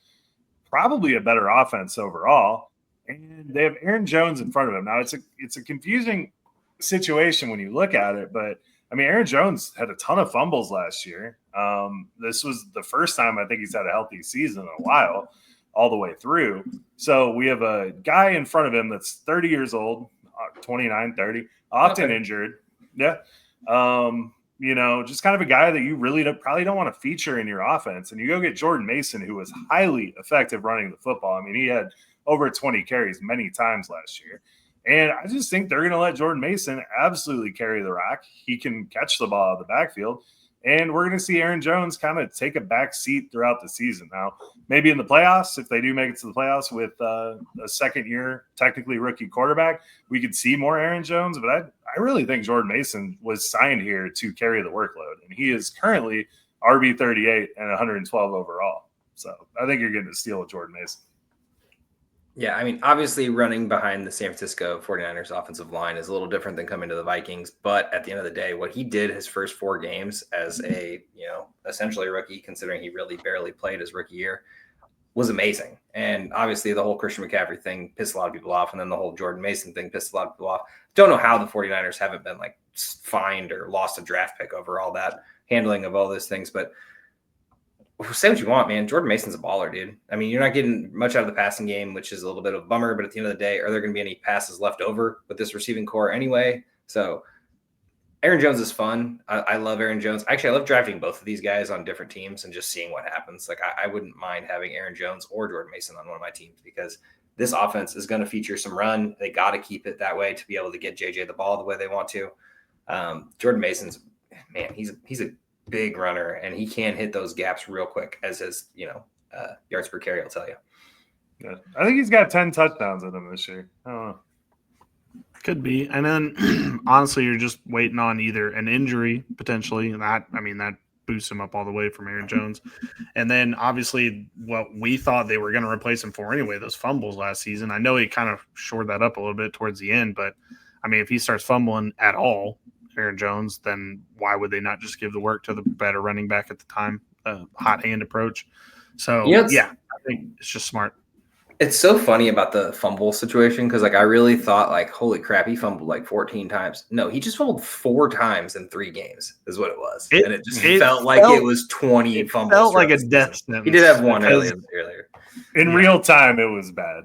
A: probably a better offense overall, and they have Aaron Jones in front of him. Now, it's a confusing situation when you look at it, but I mean, Aaron Jones had a ton of fumbles last year. This was the first time I think he's had a healthy season in a while, all the way through. So we have a guy in front of him that's 30 years old, 29, 30, often injured. Yeah. Just kind of a guy that you really probably don't want to feature in your offense. And you go get Jordan Mason, who was highly effective running the football. I mean, he had over 20 carries many times last year. And I just think they're going to let Jordan Mason absolutely carry the rock. He can catch the ball out of the backfield. And we're going to see Aaron Jones kind of take a back seat throughout the season. Now, maybe in the playoffs, if they do make it to the playoffs with a second-year, technically rookie quarterback, we could see more Aaron Jones. But I really think Jordan Mason was signed here to carry the workload. And he is currently RB38 and 112 overall. So I think you're getting a steal with Jordan Mason.
B: Yeah, I mean, obviously running behind the San Francisco 49ers offensive line is a little different than coming to the Vikings. But at the end of the day, what he did his first 4 games as essentially a rookie, considering he really barely played his rookie year, was amazing. And obviously the whole Christian McCaffrey thing pissed a lot of people off. And then the whole Jordan Mason thing pissed a lot of people off. Don't know how the 49ers haven't been like fined or lost a draft pick over all that handling of all those things. But say what you want, man. Jordan Mason's a baller, dude. I mean, you're not getting much out of the passing game, which is a little bit of a bummer. But at the end of the day, are there going to be any passes left over with this receiving core anyway? So Aaron Jones is fun. I love Aaron Jones. Actually, I love drafting both of these guys on different teams and just seeing what happens. Like, I wouldn't mind having Aaron Jones or Jordan Mason on one of my teams because this offense is going to feature some run. They got to keep it that way to be able to get JJ the ball the way they want to. Jordan Mason's, man, he's a big runner, and he can hit those gaps real quick, as his yards per carry will tell you.
A: Yeah. I think he's got 10 touchdowns in him this year. I don't know.
C: Could be. And then honestly, you're just waiting on either an injury potentially. That boosts him up all the way from Aaron Jones. And then obviously what we thought they were going to replace him for anyway, those fumbles last season. I know he kind of shored that up a little bit towards the end, but I mean, if he starts fumbling at all, Aaron Jones, then why would they not just give the work to the better running back at the time, hot hand approach? So I think it's just smart.
B: It's so funny about the fumble situation because, like, I really thought, like, holy crap, he fumbled like 14 times. No, he just fumbled 4 times in 3 games is what it was. And it felt like it was 20 fumbles. It
C: felt like a death sentence.
B: He did have one earlier.
A: In real time, it was bad.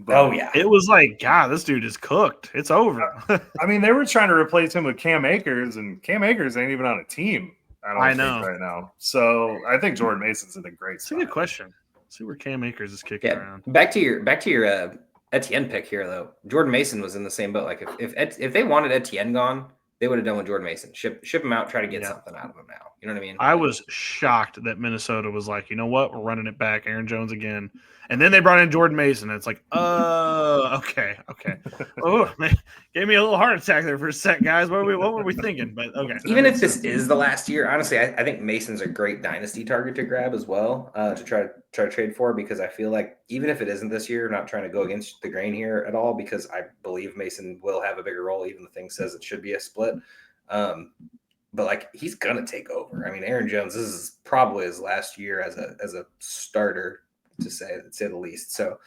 B: Oh, yeah.
C: It was like, God, this dude is cooked. It's over.
A: I mean, they were trying to replace him with Cam Akers, and Cam Akers ain't even on a team. I don't think right now. So I think Jordan Mason's in a great spot.
C: That's a good question. See where Cam Akers is kicking around.
B: Back to your Etienne pick here, though. Jordan Mason was in the same boat. Like if they wanted Etienne gone, they would have done with Jordan Mason. Ship him out, try to get something out of him now. You know what I mean?
C: I was shocked that Minnesota was like, you know what, we're running it back, Aaron Jones again. And then they brought in Jordan Mason. And it's like, okay. Oh, man, gave me a little heart attack there for a sec, guys. What were we thinking? But okay.
B: Even if this is the last year, honestly, I think Mason's a great dynasty target to grab as well, to try to trade for, because I feel like even if it isn't this year, I'm not trying to go against the grain here at all, because I believe Mason will have a bigger role. Even the thing says it should be a split. But like, he's gonna take over. I mean, Aaron Jones, this is probably his last year as a starter, to say the least. So,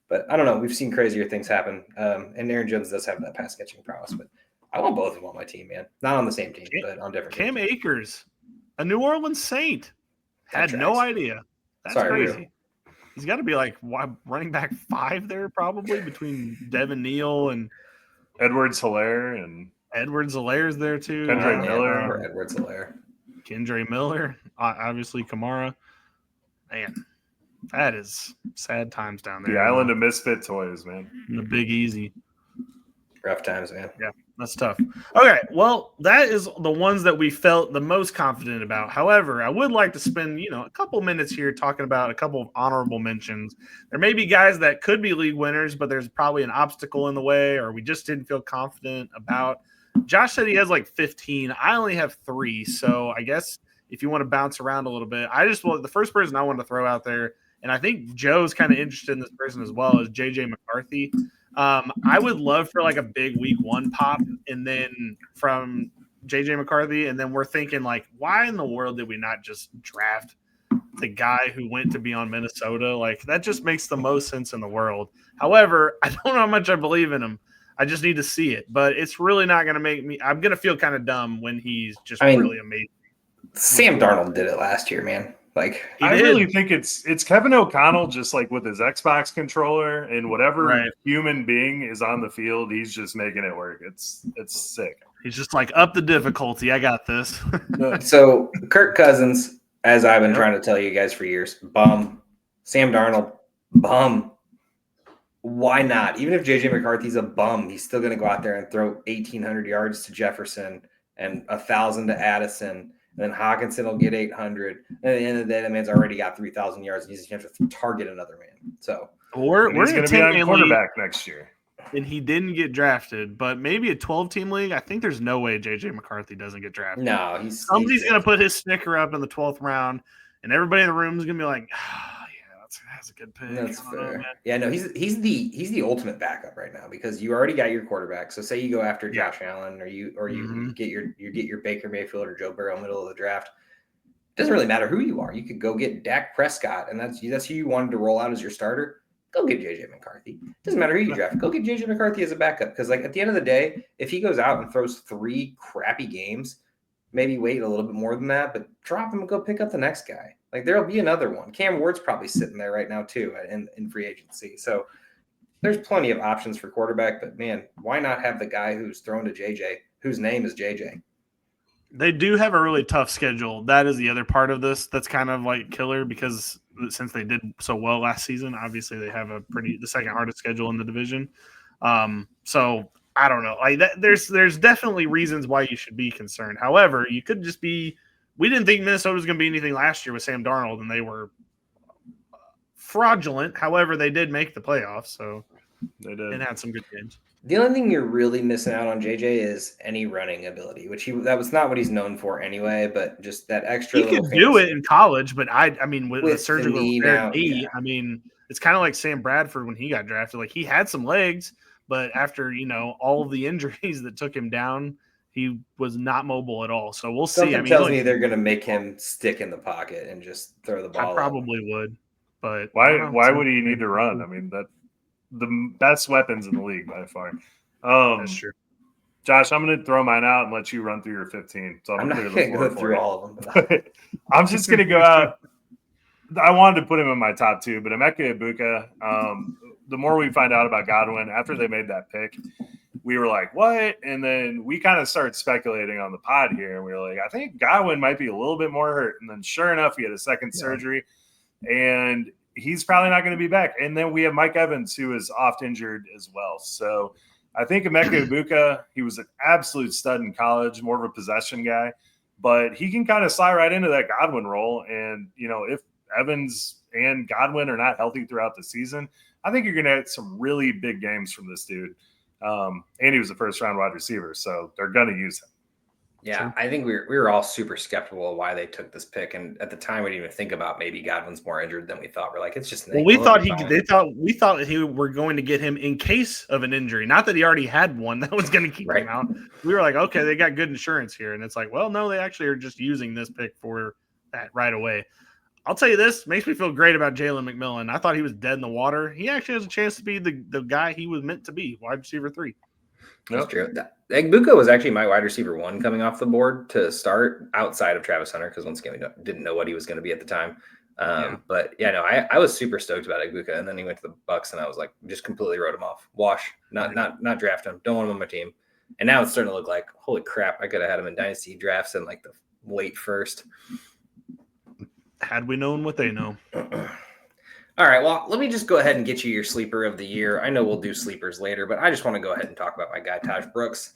B: but I don't know. We've seen crazier things happen. And Aaron Jones does have that pass catching prowess, but I want both of them on my team, man. Not on the same team, but on different
C: Cam
B: teams.
C: Akers, a New Orleans Saint, had no idea. That's crazy.
B: Real.
C: He's got to be like running back 5 there, probably, between Devin Neal and
A: Edwards-Helaire
C: Edwards-Hilaire's there too.
A: Kendre Miller.
B: Or Edwards-Helaire.
C: Kendre Miller, obviously Kamara. Man, that is sad times down there.
A: The island of misfit toys, man.
C: The Big Easy.
B: Rough times, man.
C: Yeah, that's tough. Okay, well, that is the ones that we felt the most confident about. However, I would like to spend, a couple minutes here talking about a couple of honorable mentions. There may be guys that could be league winners, but there's probably an obstacle in the way, or we just didn't feel confident about. Josh said he has like 15. I only have 3. So I guess if you want to bounce around a little bit, the first person I wanted to throw out there, and I think Joe's kind of interested in this person as well, is JJ McCarthy. I would love for like a big week 1 pop, and then from JJ McCarthy, and then we're thinking like, why in the world did we not just draft the guy who went to be on Minnesota? Like, that just makes the most sense in the world. However, I don't know how much I believe in him. I just need to see it, but it's really not going to make me – I'm going to feel kind of dumb when he's just really amazing.
B: Sam Darnold did it last year, man. Like,
A: I really think it's Kevin O'Connell, just like with his Xbox controller, and whatever human being is on the field, he's just making it work. It's sick.
C: He's just like, up the difficulty. I got this.
B: So Kirk Cousins, as I've been trying to tell you guys for years, bum. Sam Darnold, bum. Why not? Even if JJ McCarthy's a bum, he's still going to go out there and throw 1,800 yards to Jefferson and 1,000 to Addison. And then Hawkinson will get 800. And at the end of the day, that man's already got 3,000 yards, and he's going to have to target another man. So
C: we're
A: going to be on quarterback next year.
C: And he didn't get drafted, but maybe a 12-team league. I think there's no way JJ McCarthy doesn't get drafted.
B: No,
C: somebody's going to put his sticker up in the 12th round, and everybody in the room is going to be like, that's a good pick.
B: That's fair. Yeah, no, he's the ultimate backup right now, because you already got your quarterback. So say you go after Josh Allen, or you get your Baker Mayfield or Joe Burrow middle of the draft. It doesn't really matter who you are. You could go get Dak Prescott, and that's who you wanted to roll out as your starter. Go get JJ McCarthy. Doesn't matter who you draft. Go get JJ McCarthy as a backup, because like at the end of the day, if he goes out and throws 3 crappy games, maybe wait a little bit more than that, but drop him and go pick up the next guy. Like, there'll be another one. Cam Ward's probably sitting there right now too in free agency. So there's plenty of options for quarterback, but man, why not have the guy who's thrown to JJ, whose name is JJ?
C: They do have a really tough schedule. That is the other part of this that's kind of like killer, because since they did so well last season, obviously they have the second hardest schedule in the division. So I don't know. Like that, there's definitely reasons why you should be concerned. However, you could just be. We didn't think Minnesota was going to be anything last year with Sam Darnold, and they were fraudulent. However, they did make the playoffs, so
A: they did,
C: and had some good games.
B: The only thing you're really missing out on JJ is any running ability, which that was not what he's known for anyway. But just that extra.
C: He could do it in college, but I mean, with the surgical knee,
B: yeah.
C: I mean, it's kind of like Sam Bradford when he got drafted. Like, he had some legs, but after all of the injuries that took him down, he was not mobile at all. So we'll see.
B: Something tells me they're going to make him stick in the pocket and just throw the ball.
C: I probably would, but
A: why would he need to run? I mean, that the best weapons in the league by far.
C: That's true.
A: Josh, I'm going to throw mine out and let you run through your 15. So
B: I'm not going to go through all of them.
A: I'm just going to go out. I wanted to put him in my top 2, but Emeka Egbuka, the more we find out about Godwin after they made that pick, we were like, what? And then we kind of started speculating on the pod here. And we were like, I think Godwin might be a little bit more hurt. And then sure enough, he had a second surgery, and he's probably not going to be back. And then we have Mike Evans, who is oft injured as well. So I think Emeka Egbuka, he was an absolute stud in college, more of a possession guy. but he can kind of slide right into that Godwin role. And, if Evans and Godwin are not healthy throughout the season, I think you're going to get some really big games from this dude. And he was a first-round wide receiver, so they're going to use him.
B: Yeah,
C: Sure.
B: I think we were all super skeptical of why they took this pick, and at the time we didn't even think about maybe Godwin's more injured than we thought. We're like, it's just
C: well, we thought we were going to get him in case of an injury, not that he already had one that was going to keep him out. We were like, okay, they got good insurance here, and it's like, well, no, they actually are just using this pick for that right away. I'll tell you this, makes me feel great about Jalen McMillan. I thought he was dead in the water. He actually has a chance to be the guy he was meant to be, wide receiver 3.
B: That's true. Egbuka was actually my wide receiver 1 coming off the board to start outside of Travis Hunter because once again, we didn't know what he was going to be at the time. But yeah, no, I was super stoked about Egbuka, and then he went to the Bucks, and I was like, just completely wrote him off. Wash, not draft him. Don't want him on my team. And now it's starting to look like, holy crap, I could have had him in dynasty drafts in like the late first.
C: Had we known what they know.
B: All right, well, let me just go ahead and get you your sleeper of the year. I know we'll do sleepers later, but I just want to go ahead and talk about my guy, Taj Brooks.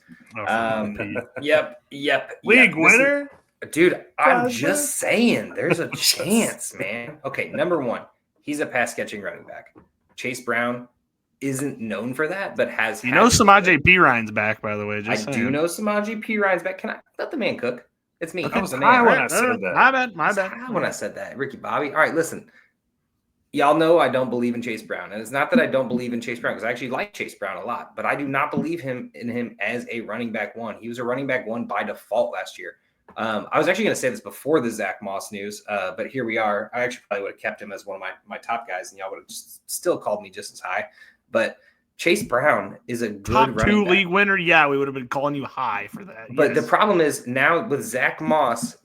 B: Yep.
A: League winner?
B: Dude, I'm just saying, there's a chance, man. Okay, number 1, he's a pass-catching running back. Chase Brown isn't known for that, but has.
C: You know Samaje Perine's back, by the way.
B: Do know Samaje Perine's back. Can I let the man cook? It's me.
A: I was high when I said that.
C: My bad.
B: When I said that, Ricky Bobby. All right, listen. Y'all know I don't believe in Chase Brown, and it's not that I don't believe in Chase Brown because I actually like Chase Brown a lot, but I do not believe in him as a running back 1. He was a running back 1 by default last year. I was actually going to say this before the Zach Moss news, but here we are. I actually probably would have kept him as one of my top guys, and y'all would have still called me just as high. But Chase Brown is a good
C: top 2
B: back.
C: league winner. Yeah, we would have been calling you high for that.
B: But the problem is now with Zach Moss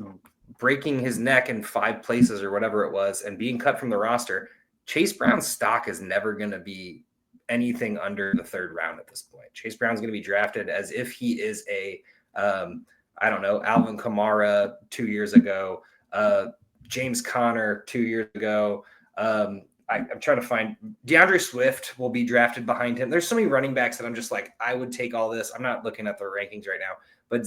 B: breaking his neck in 5 places or whatever it was and being cut from the roster, Chase Brown's stock is never going to be anything under the 3rd round at this point. Chase Brown's going to be drafted as if he is a, I don't know, Alvin Kamara 2 years ago, James Conner 2 years ago. I'm trying to find DeAndre Swift will be drafted behind him. There's so many running backs that I'm just like, I would take all this. I'm not looking at the rankings right now, but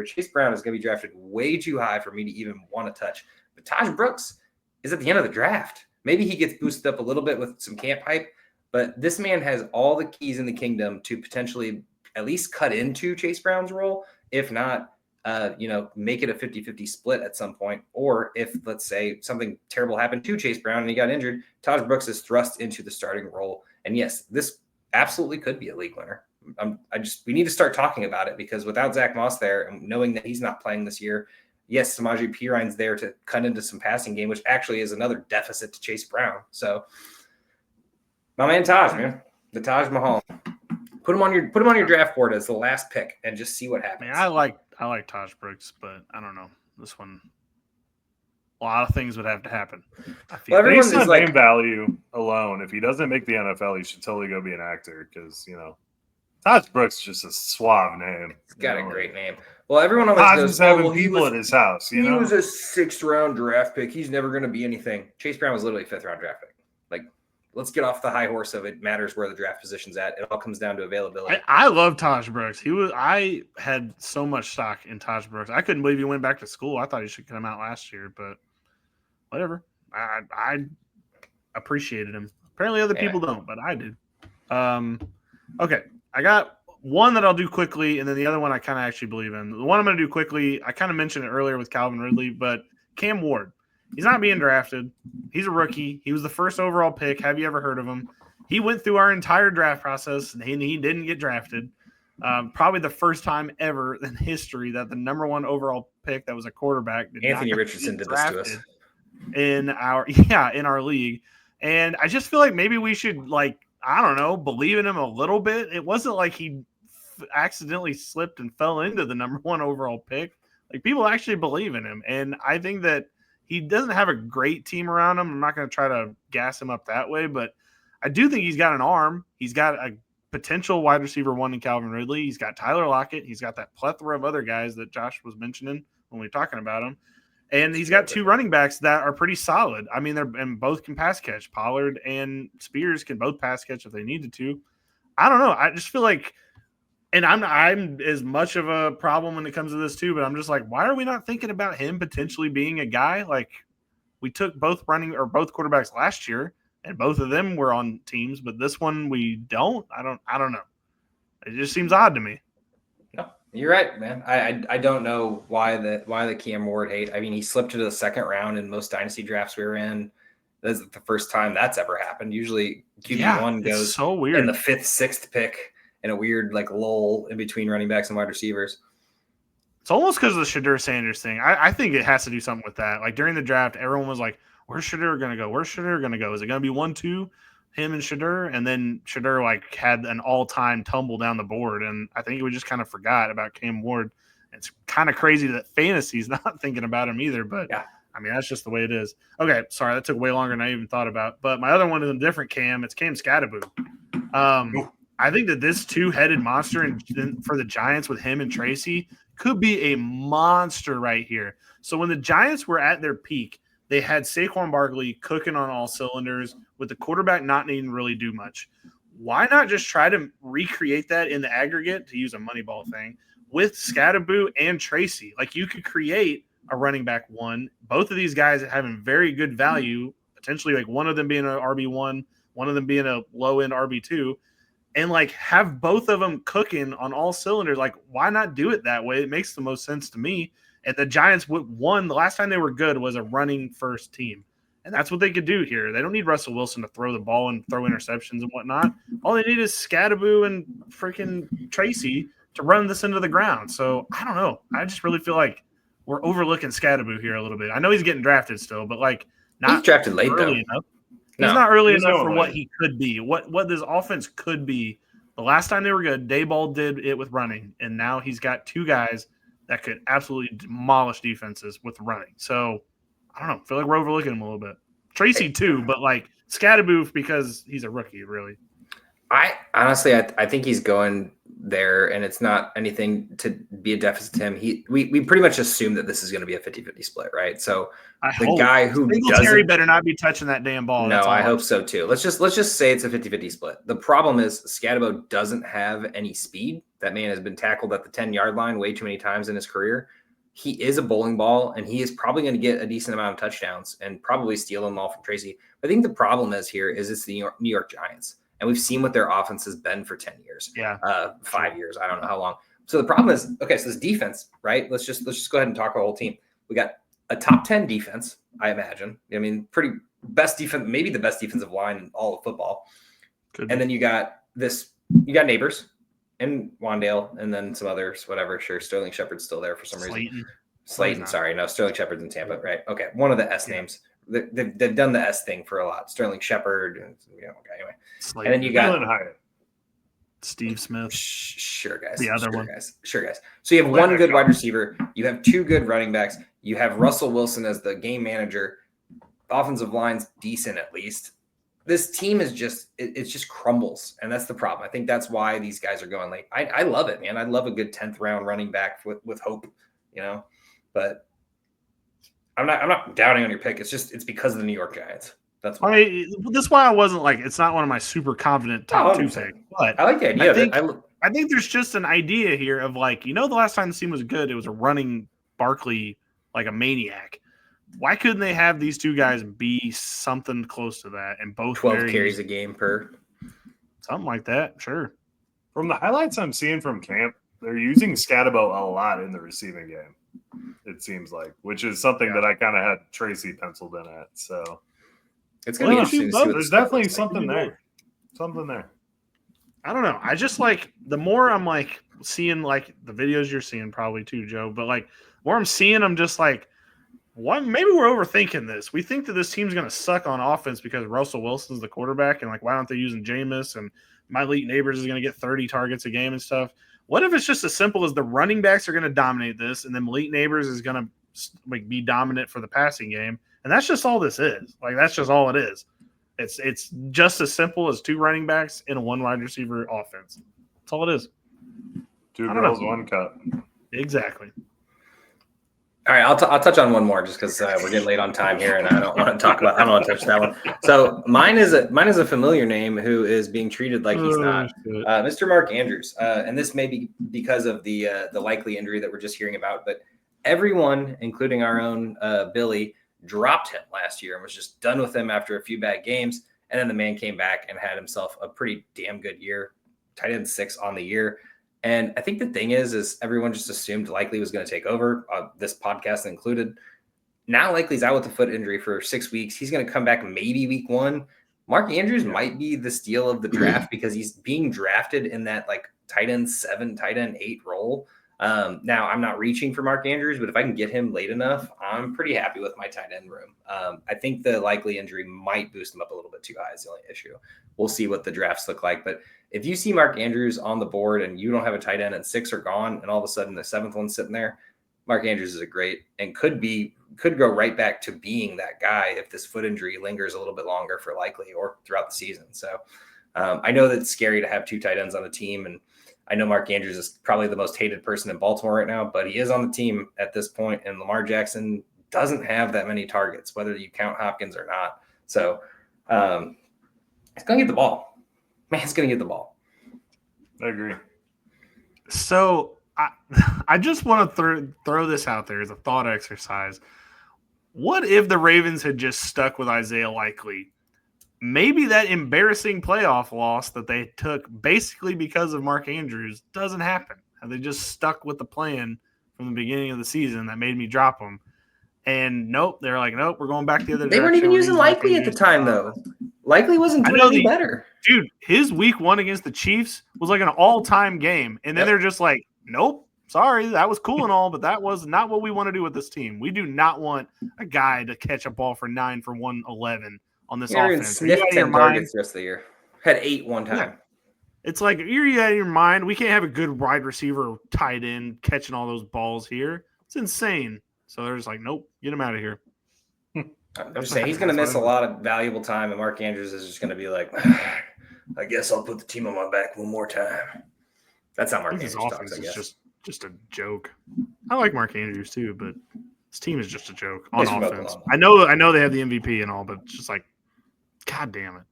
B: Chase Brown is going to be drafted way too high for me to even want to touch. But Taj Brooks is at the end of the draft. Maybe he gets boosted up a little bit with some camp hype, but this man has all the keys in the kingdom to potentially at least cut into Chase Brown's role, if not, make it a 50-50 split at some point. Or if, let's say, something terrible happened to Chase Brown and he got injured, Taj Brooks is thrust into the starting role. And yes, this absolutely could be a league winner. We need to start talking about it because without Zach Moss there and knowing that he's not playing this year, yes, Samaje Perine's there to cut into some passing game, which actually is another deficit to Chase Brown. So, my man Taj, man, the Taj Mahal, put him on your draft board as the last pick and just see what happens.
C: I like Taj Brooks, but I don't know this one. A lot of things would have to happen. I feel
A: based on name value alone, if he doesn't make the NFL, he should totally go be an actor because Taj Brooks is just a suave name.
B: He's got a great name. Well, everyone always goes,
A: having people at his house.
B: He was a 6th round draft pick. He's never going to be anything. Chase Brown was literally a 5th round draft pick. Like, let's get off the high horse of it matters where the draft position's at. It all comes down to availability.
C: I love Taj Brooks. I had so much stock in Taj Brooks. I couldn't believe he went back to school. I thought he should come out last year, but whatever. I appreciated him. Apparently other people don't, but I did. Okay. I got one that I'll do quickly, and then the other one I kind of actually believe in. The one I'm going to do quickly, I kind of mentioned it earlier with Calvin Ridley, but Cam Ward. He's not being drafted. He's a rookie. He was the 1st overall pick. Have you ever heard of him? He went through our entire draft process, and he didn't get drafted. Probably the first time ever in history that the number 1 overall pick that was a quarterback did
B: Anthony Richardson did this to us.
C: In our league. And I just feel like maybe we should, believe in him a little bit. It wasn't like he accidentally slipped and fell into the number 1 overall pick. Like, people actually believe in him. And I think that he doesn't have a great team around him. I'm not going to try to gas him up that way, but I do think he's got an arm. He's got a potential wide receiver 1 in Calvin Ridley. He's got Tyler Lockett. He's got that plethora of other guys that Josh was mentioning when we were talking about him. And he's got 2 running backs that are pretty solid. I mean, both can pass catch. Pollard and Spears can both pass catch if they needed to. I don't know. I just feel like And I'm as much of a problem when it comes to this too, but I'm just like, why are we not thinking about him potentially being a guy? Like, we took both quarterbacks last year, and both of them were on teams, but this one we don't. I don't know. It just seems odd to me.
B: No, you're right, man. I don't know why the Cam Ward hate. I mean, he slipped into the second round in most dynasty drafts we were in. This is the first time that's ever happened. Usually QB1 goes
C: so weird
B: in the 5th, 6th pick in a weird like lull in between running backs and wide receivers.
C: It's almost because of the Shedeur Sanders thing. I think it has to do something with that. Like during the draft, everyone was like, where's Shedeur going to go? Where's Shedeur going to go? Is it going to be 1-2, him and Shedeur? And then Shedeur like had an all-time tumble down the board. And I think we just kind of forgot about Cam Ward. It's kind of crazy that fantasy's not thinking about him either. But, yeah. I mean, that's just the way it is. Okay, sorry, that took way longer than I even thought about. But my other one is a different Cam. It's Cam Scatterboo. I think that this two-headed monster for the Giants with him and Tracy could be a monster right here. So when the Giants were at their peak, they had Saquon Barkley cooking on all cylinders with the quarterback not needing to really do much. Why not just try to recreate that in the aggregate, to use a Moneyball thing, with Scatterboo and Tracy? Like, you could create a running back one. Both of these guys having very good value, potentially like one of them being an RB1, one of them being a low-end RB2, and like have both of them cooking on all cylinders. Like, why not do it that way? It makes the most sense to me. And the Giants won the last time they were good was a running first team. And that's what they could do here. They don't need Russell Wilson to throw the ball and throw interceptions and whatnot. All they need is Scatterboo and freaking Tracy to run this into the ground. So I don't know. I just really feel like we're overlooking Scatterboo here a little bit. I know he's getting drafted still, but like not
B: he's drafted late though.
C: Enough. He's not early enough for what he could be, what this offense could be. The last time they were good, Dayball did it with running, and now he's got two guys that could absolutely demolish defenses with running. So, I don't know. I feel like we're overlooking him a little bit. Tracy, too, but like Scatterboo because he's a rookie, really.
B: I honestly think he's going there, and it's not anything to be a deficit to him. We pretty much assume that this is going to be a 50-50 split, right? So guy who
C: Singletary better not be touching that damn ball.
B: No, I hope so too. Let's just say it's a 50-50 split. The problem is Scatterboo doesn't have any speed. That man has been tackled at the 10-yard line way too many times in his career. He is a bowling ball, and he is probably going to get a decent amount of touchdowns and probably steal them all from Tracy. I think the problem is it's the New York Giants. And we've seen what their offense has been for 10 years.
C: Yeah.
B: 5 years. I don't know how long. So the problem is, okay, so this defense, right? Let's just go ahead and talk our whole team. We got a top 10 defense, I imagine. I mean, pretty best defense, maybe the best defensive line in all of football. And then you got Neighbors and Wandale and then some others, whatever. Sure, Sterling Shepard's still there for some reason. Slayton, sorry. No, Sterling Shepard's in Tampa, right? Okay, one of the S names. They've done the S thing for a lot. Sterling Shepard, anyway.
C: Slayton.
B: And then you got
C: Steve Smith.
B: Sure, guys.
C: The other one.
B: Sure, guys. So you have one good wide receiver. You have two good running backs. You have Russell Wilson as the game manager. Offensive line's decent at least. This team is it just crumbles, and that's the problem. I think that's why these guys are going late. I love it, man. I love a good 10th round running back with hope, but I'm not doubting on your pick. It's because of the New York Giants. That's why.
C: That's why I wasn't like it's not one of my super confident top 2 picks. But
B: I like the idea of it.
C: I think there's just an idea here of like, the last time the team was good, it was a running Barkley like a maniac. Why couldn't they have these two guys be something close to that and both
B: 12 carries a game per
C: something like that? Sure.
A: From the highlights I'm seeing from camp, they're using Scatterboo a lot in the receiving game. It seems like, which is something that I kind of had Tracy penciled in at. So
B: it's going to be interesting to see.
A: There's definitely something there. Something there.
C: I don't know. I just like the more I'm like seeing like the videos you're seeing probably too, Joe, but like the more I'm seeing, I'm just like, what? Maybe we're overthinking this. We think that this team's going to suck on offense because Russell Wilson's the quarterback, and like, why aren't they using Jameis? And my elite neighbors is going to get 30 targets a game and stuff. What if it's just as simple as the running backs are going to dominate this, and then Malik Neighbors is going to like be dominant for the passing game, and that's just all this is. Like that's just all it is. It's just as simple as 2 running backs and a 1 wide receiver offense. That's all it is.
A: 2 girls, 1 cup.
C: Exactly.
B: All right, I'll touch on one more just because we're getting late on time here, and I don't want to touch that one. So mine is a familiar name who is being treated like he's not. Mr. Mark Andrews, and this may be because of the likely injury that we're just hearing about, but everyone, including our own Billy, dropped him last year and was just done with him after a few bad games, and then the man came back and had himself a pretty damn good year, tight end 6 on the year. And I think the thing is everyone just assumed Likely was going to take over, this podcast included. Now Likely's out with a foot injury for 6 weeks. He's going to come back maybe week 1. Mark Andrews might be the steal of the draft because he's being drafted in that like tight end 7, tight end 8 role. Now I'm not reaching for Mark Andrews, but if I can get him late enough, I'm pretty happy with my tight end room. I think the Likely injury might boost him up a little bit too high is the only issue. We'll see what the drafts look like, but if you see Mark Andrews on the board and you don't have a tight end and 6 are gone, and all of a sudden the 7th one's sitting there, Mark Andrews is a great and could go right back to being that guy if this foot injury lingers a little bit longer for Likely or throughout the season. So I know that it's scary to have 2 tight ends on a team, and I know Mark Andrews is probably the most hated person in Baltimore right now, but he is on the team at this point, and Lamar Jackson doesn't have that many targets, whether you count Hopkins or not. So he's going to get the ball. Man's going to get the ball.
A: I agree.
C: So I just want to throw this out there as a thought exercise. What if the Ravens had just stuck with Isaiah Likely? Maybe that embarrassing playoff loss that they took basically because of Mark Andrews doesn't happen. And they just stuck with the plan from the beginning of the season that made me drop them. And nope, they're like, nope, we're going back the other direction.
B: They weren't even using Likely at the time, though. Likely wasn't doing any better.
C: Dude, his week 1 against the Chiefs was like an all-time game. And then they're just like, nope, sorry, that was cool and all, but that was not what we want to do with this team. We do not want a guy to catch a ball for 9 for 111 on this offense.
B: Sniffed 10 targets the rest of the year. Had 8 one time.
C: Yeah. It's like, you're out of your mind. We can't have a good wide receiver tight end catching all those balls here. It's insane. So they're just like, nope, get him out of here.
B: I'm just saying he's going to miss a lot of valuable time, and Mark Andrews is just going to be like, I guess I'll put the team on my back one more time. That's how Mark Andrews talks, I guess.
C: Is just a joke. I like Mark Andrews too, but his team is just a joke on offense. I know they have the MVP and all, but it's just like, God damn it.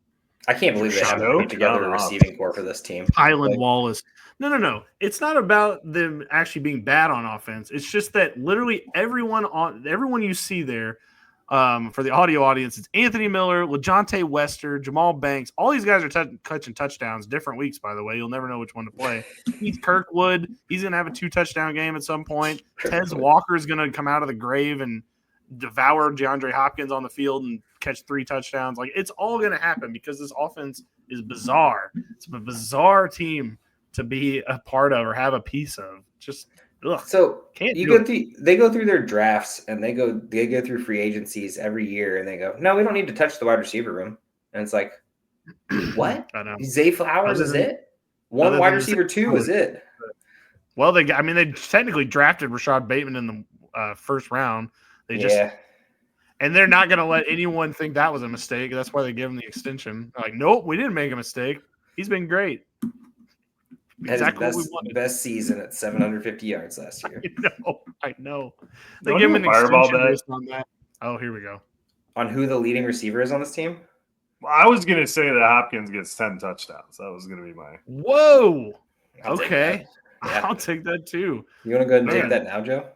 B: I can't believe they haven't put together a receiving corps for this team.
C: Highland Wallace. No. It's not about them actually being bad on offense. It's just that literally everyone you see there, for the audio audience, it's Anthony Miller, LeJontay Wester, Jamal Banks. All these guys are catching touchdowns different weeks, by the way. You'll never know which one to play. Keith Kirkwood, he's going to have a 2-touchdown game at some point. Tez Walker is going to come out of the grave and devour DeAndre Hopkins on the field and catch 3 touchdowns. Like, it's all going to happen because this offense is bizarre. It's a bizarre team to be a part of or have a piece of. Just ugh.
B: So they go through their drafts and they go through free agencies every year and they go, no, we don't need to touch the wide receiver room. And it's like, what?
C: I know.
B: Zay Flowers is it? One wide receiver 2 is it?
C: Well, they technically drafted Rashad Bateman in the first round. And they're not going to let anyone think that was a mistake. That's why they gave him the extension. They're like, nope, we didn't make a mistake. He's been great.
B: Exactly what we wanted. Best season at 750 yards last year.
C: I know. They give him an extension based on that. Oh, here we go.
B: On who the leading receiver is on this team?
A: Well, I was going to say that Hopkins gets 10 touchdowns. That was going to be my.
C: Whoa. Okay. I'll take that too.
B: You want to go ahead and take that now, Joe?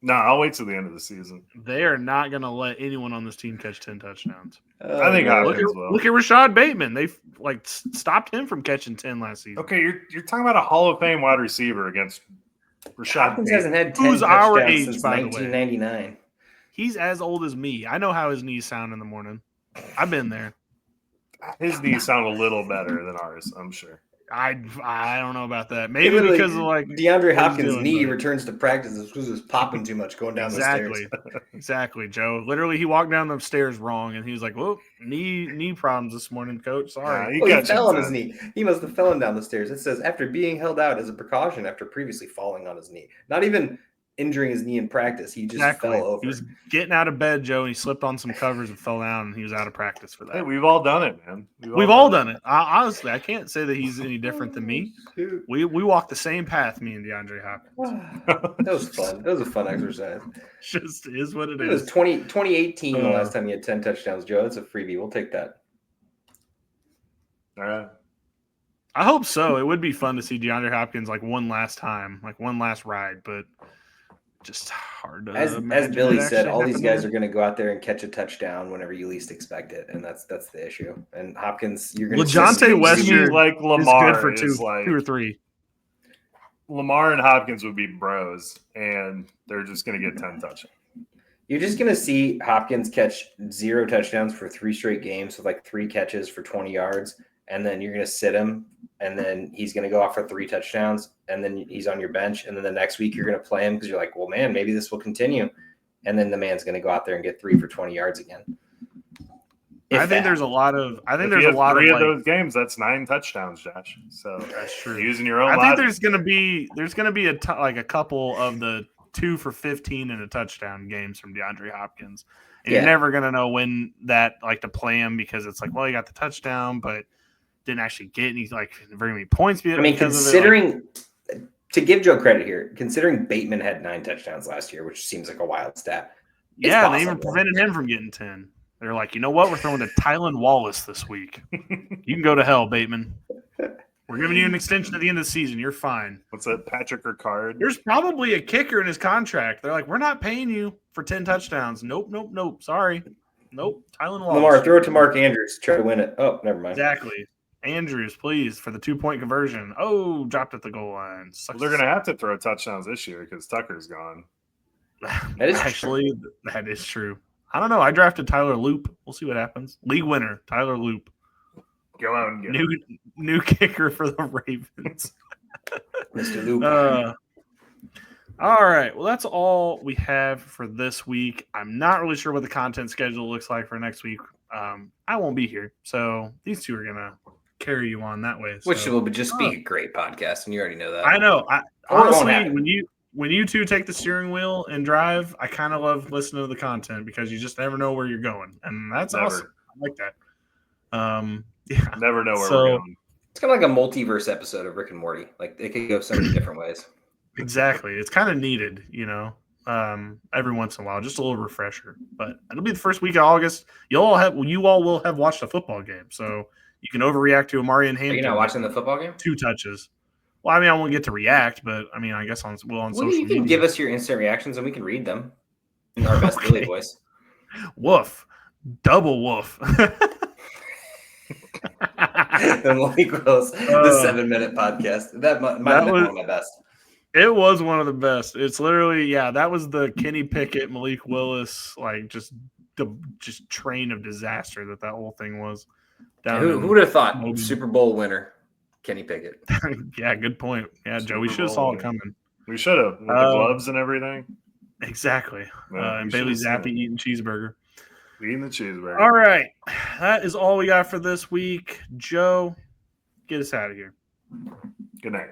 A: No, I'll wait till the end of the season.
C: They are not going to let anyone on this team catch 10 touchdowns.
A: I think Hopkins will.
C: Look at Rashad Bateman. They stopped him from catching 10 last season.
A: Okay, you're talking about a Hall of Fame wide receiver against Rashad
B: Hopkins
A: Bateman.
B: hasn't had 10
C: Who's our age,
B: since
C: by
B: 1999.
C: The way. He's as old as me. I know how his knees sound in the morning. I've been there.
A: His knees sound a little better than ours, I'm sure.
C: I don't know about that. Maybe because of
B: DeAndre Hopkins' knee returns to practice because it was popping too much going down the stairs.
C: Exactly, Joe. Literally, he walked down the stairs wrong, and he was like, "Whoa, knee problems this morning, coach. Sorry."
B: He fell on his knee. He must have fallen down the stairs. It says after being held out as a precaution after previously falling on his knee. Not even injuring his knee in practice. He just fell over.
C: He was getting out of bed, Joe, and he slipped on some covers and fell down, and he was out of practice for that.
A: Hey, we've all done it, man.
C: We've all done it. Honestly, I can't say that he's any different than me. We walked the same path, me and DeAndre Hopkins.
B: That was fun. That was a fun exercise.
C: Just is what it
B: is.
C: It
B: was 2018 the last time he had 10 touchdowns, Joe. That's a freebie. We'll take that.
A: All right.
C: I hope so. It would be fun to see DeAndre Hopkins like one last time, like one last ride, but just hard to
B: as Billy said, all these guys are going to go out there and catch a touchdown whenever you least expect it, and that's the issue. And Hopkins, you're going to
C: LeJohntay Western
A: like Lamar
C: is good for two or three.
A: Lamar and Hopkins would be bros, and they're just going to get 10 touchdowns.
B: You're just going to see Hopkins catch 0 touchdowns for 3 straight games with like 3 catches for 20 yards, and then you're going to sit him, and then he's going to go off for 3 touchdowns, and then he's on your bench, and then the next week you're going to play him because you're like, well, man, maybe this will continue, and then the man's going to go out there and get 3 for 20 yards again.
C: I think there's a lot of. I think
A: if
C: there's a lot of
A: 3 of those games. That's 9 touchdowns, Josh. So
C: that's true.
A: Using your own.
C: I think there's going to be a couple of the 2 for 15 and a touchdown games from DeAndre Hopkins, and you're never going to know when that to play him because it's like, well, he got the touchdown, but didn't actually get any very many points.
B: I mean, considering to give Joe credit here, considering Bateman had 9 touchdowns last year, which seems like a wild stat.
C: Yeah, they even prevented him from getting 10. They're like, you know what? We're throwing to Tylan Wallace this week. You can go to hell, Bateman. We're giving you an extension at the end of the season. You're fine.
A: What's that, Patrick Ricard?
C: There's probably a kicker in his contract. They're like, we're not paying you for 10 touchdowns. Nope. Sorry. Nope. Tylan Wallace.
B: Lamar, throw it to Mark Andrews. Try to win it. Oh, never mind.
C: Exactly. Andrews, please, for the 2-point conversion. Oh, dropped at the goal line.
A: Well, they're going to have to throw touchdowns this year because Tucker's gone.
C: That is true. I don't know. I drafted Tyler Loop. We'll see what happens. League winner, Tyler Loop.
A: Go out and get
C: new kicker for the Ravens.
B: Mr. Loop.
C: All right. Well, that's all we have for this week. I'm not really sure what the content schedule looks like for next week. I won't be here, so these two are going to carry you on that way.
B: Which will just be a great podcast, and you already know that.
C: I know. Honestly, when you two take the steering wheel and drive, I kind of love listening to the content because you just never know where you're going, and that's awesome. I like that. Yeah,
A: never know where we're going.
B: It's kind of like a multiverse episode of Rick and Morty. Like it could go so many different ways.
C: Exactly. It's kind of needed, every once in a while, just a little refresher. But it'll be the first week of August. You all will have watched a football game, so you can overreact to Amari and Hampton.
B: Are you not watching the football game?
C: 2 touches. Well, I won't get to react, but I guess on social media.
B: You can give us your instant reactions and we can read them in our best Billy voice.
C: Woof. Double woof.
B: The Malik Willis, the 7-minute podcast. That might have been one of my best.
C: It was one of the best. It's literally, that was the Kenny Pickett, Malik Willis, just train of disaster that whole thing was.
B: Who would have thought Super Bowl winner? Kenny Pickett.
C: Yeah, good point. Yeah, Joe, we should have saw it coming.
A: We should have. With the gloves and everything.
C: Exactly. And Bailey Zappi eating cheeseburger.
A: Eating the cheeseburger.
C: All right. That is all we got for this week. Joe, get us out of here.
A: Good night.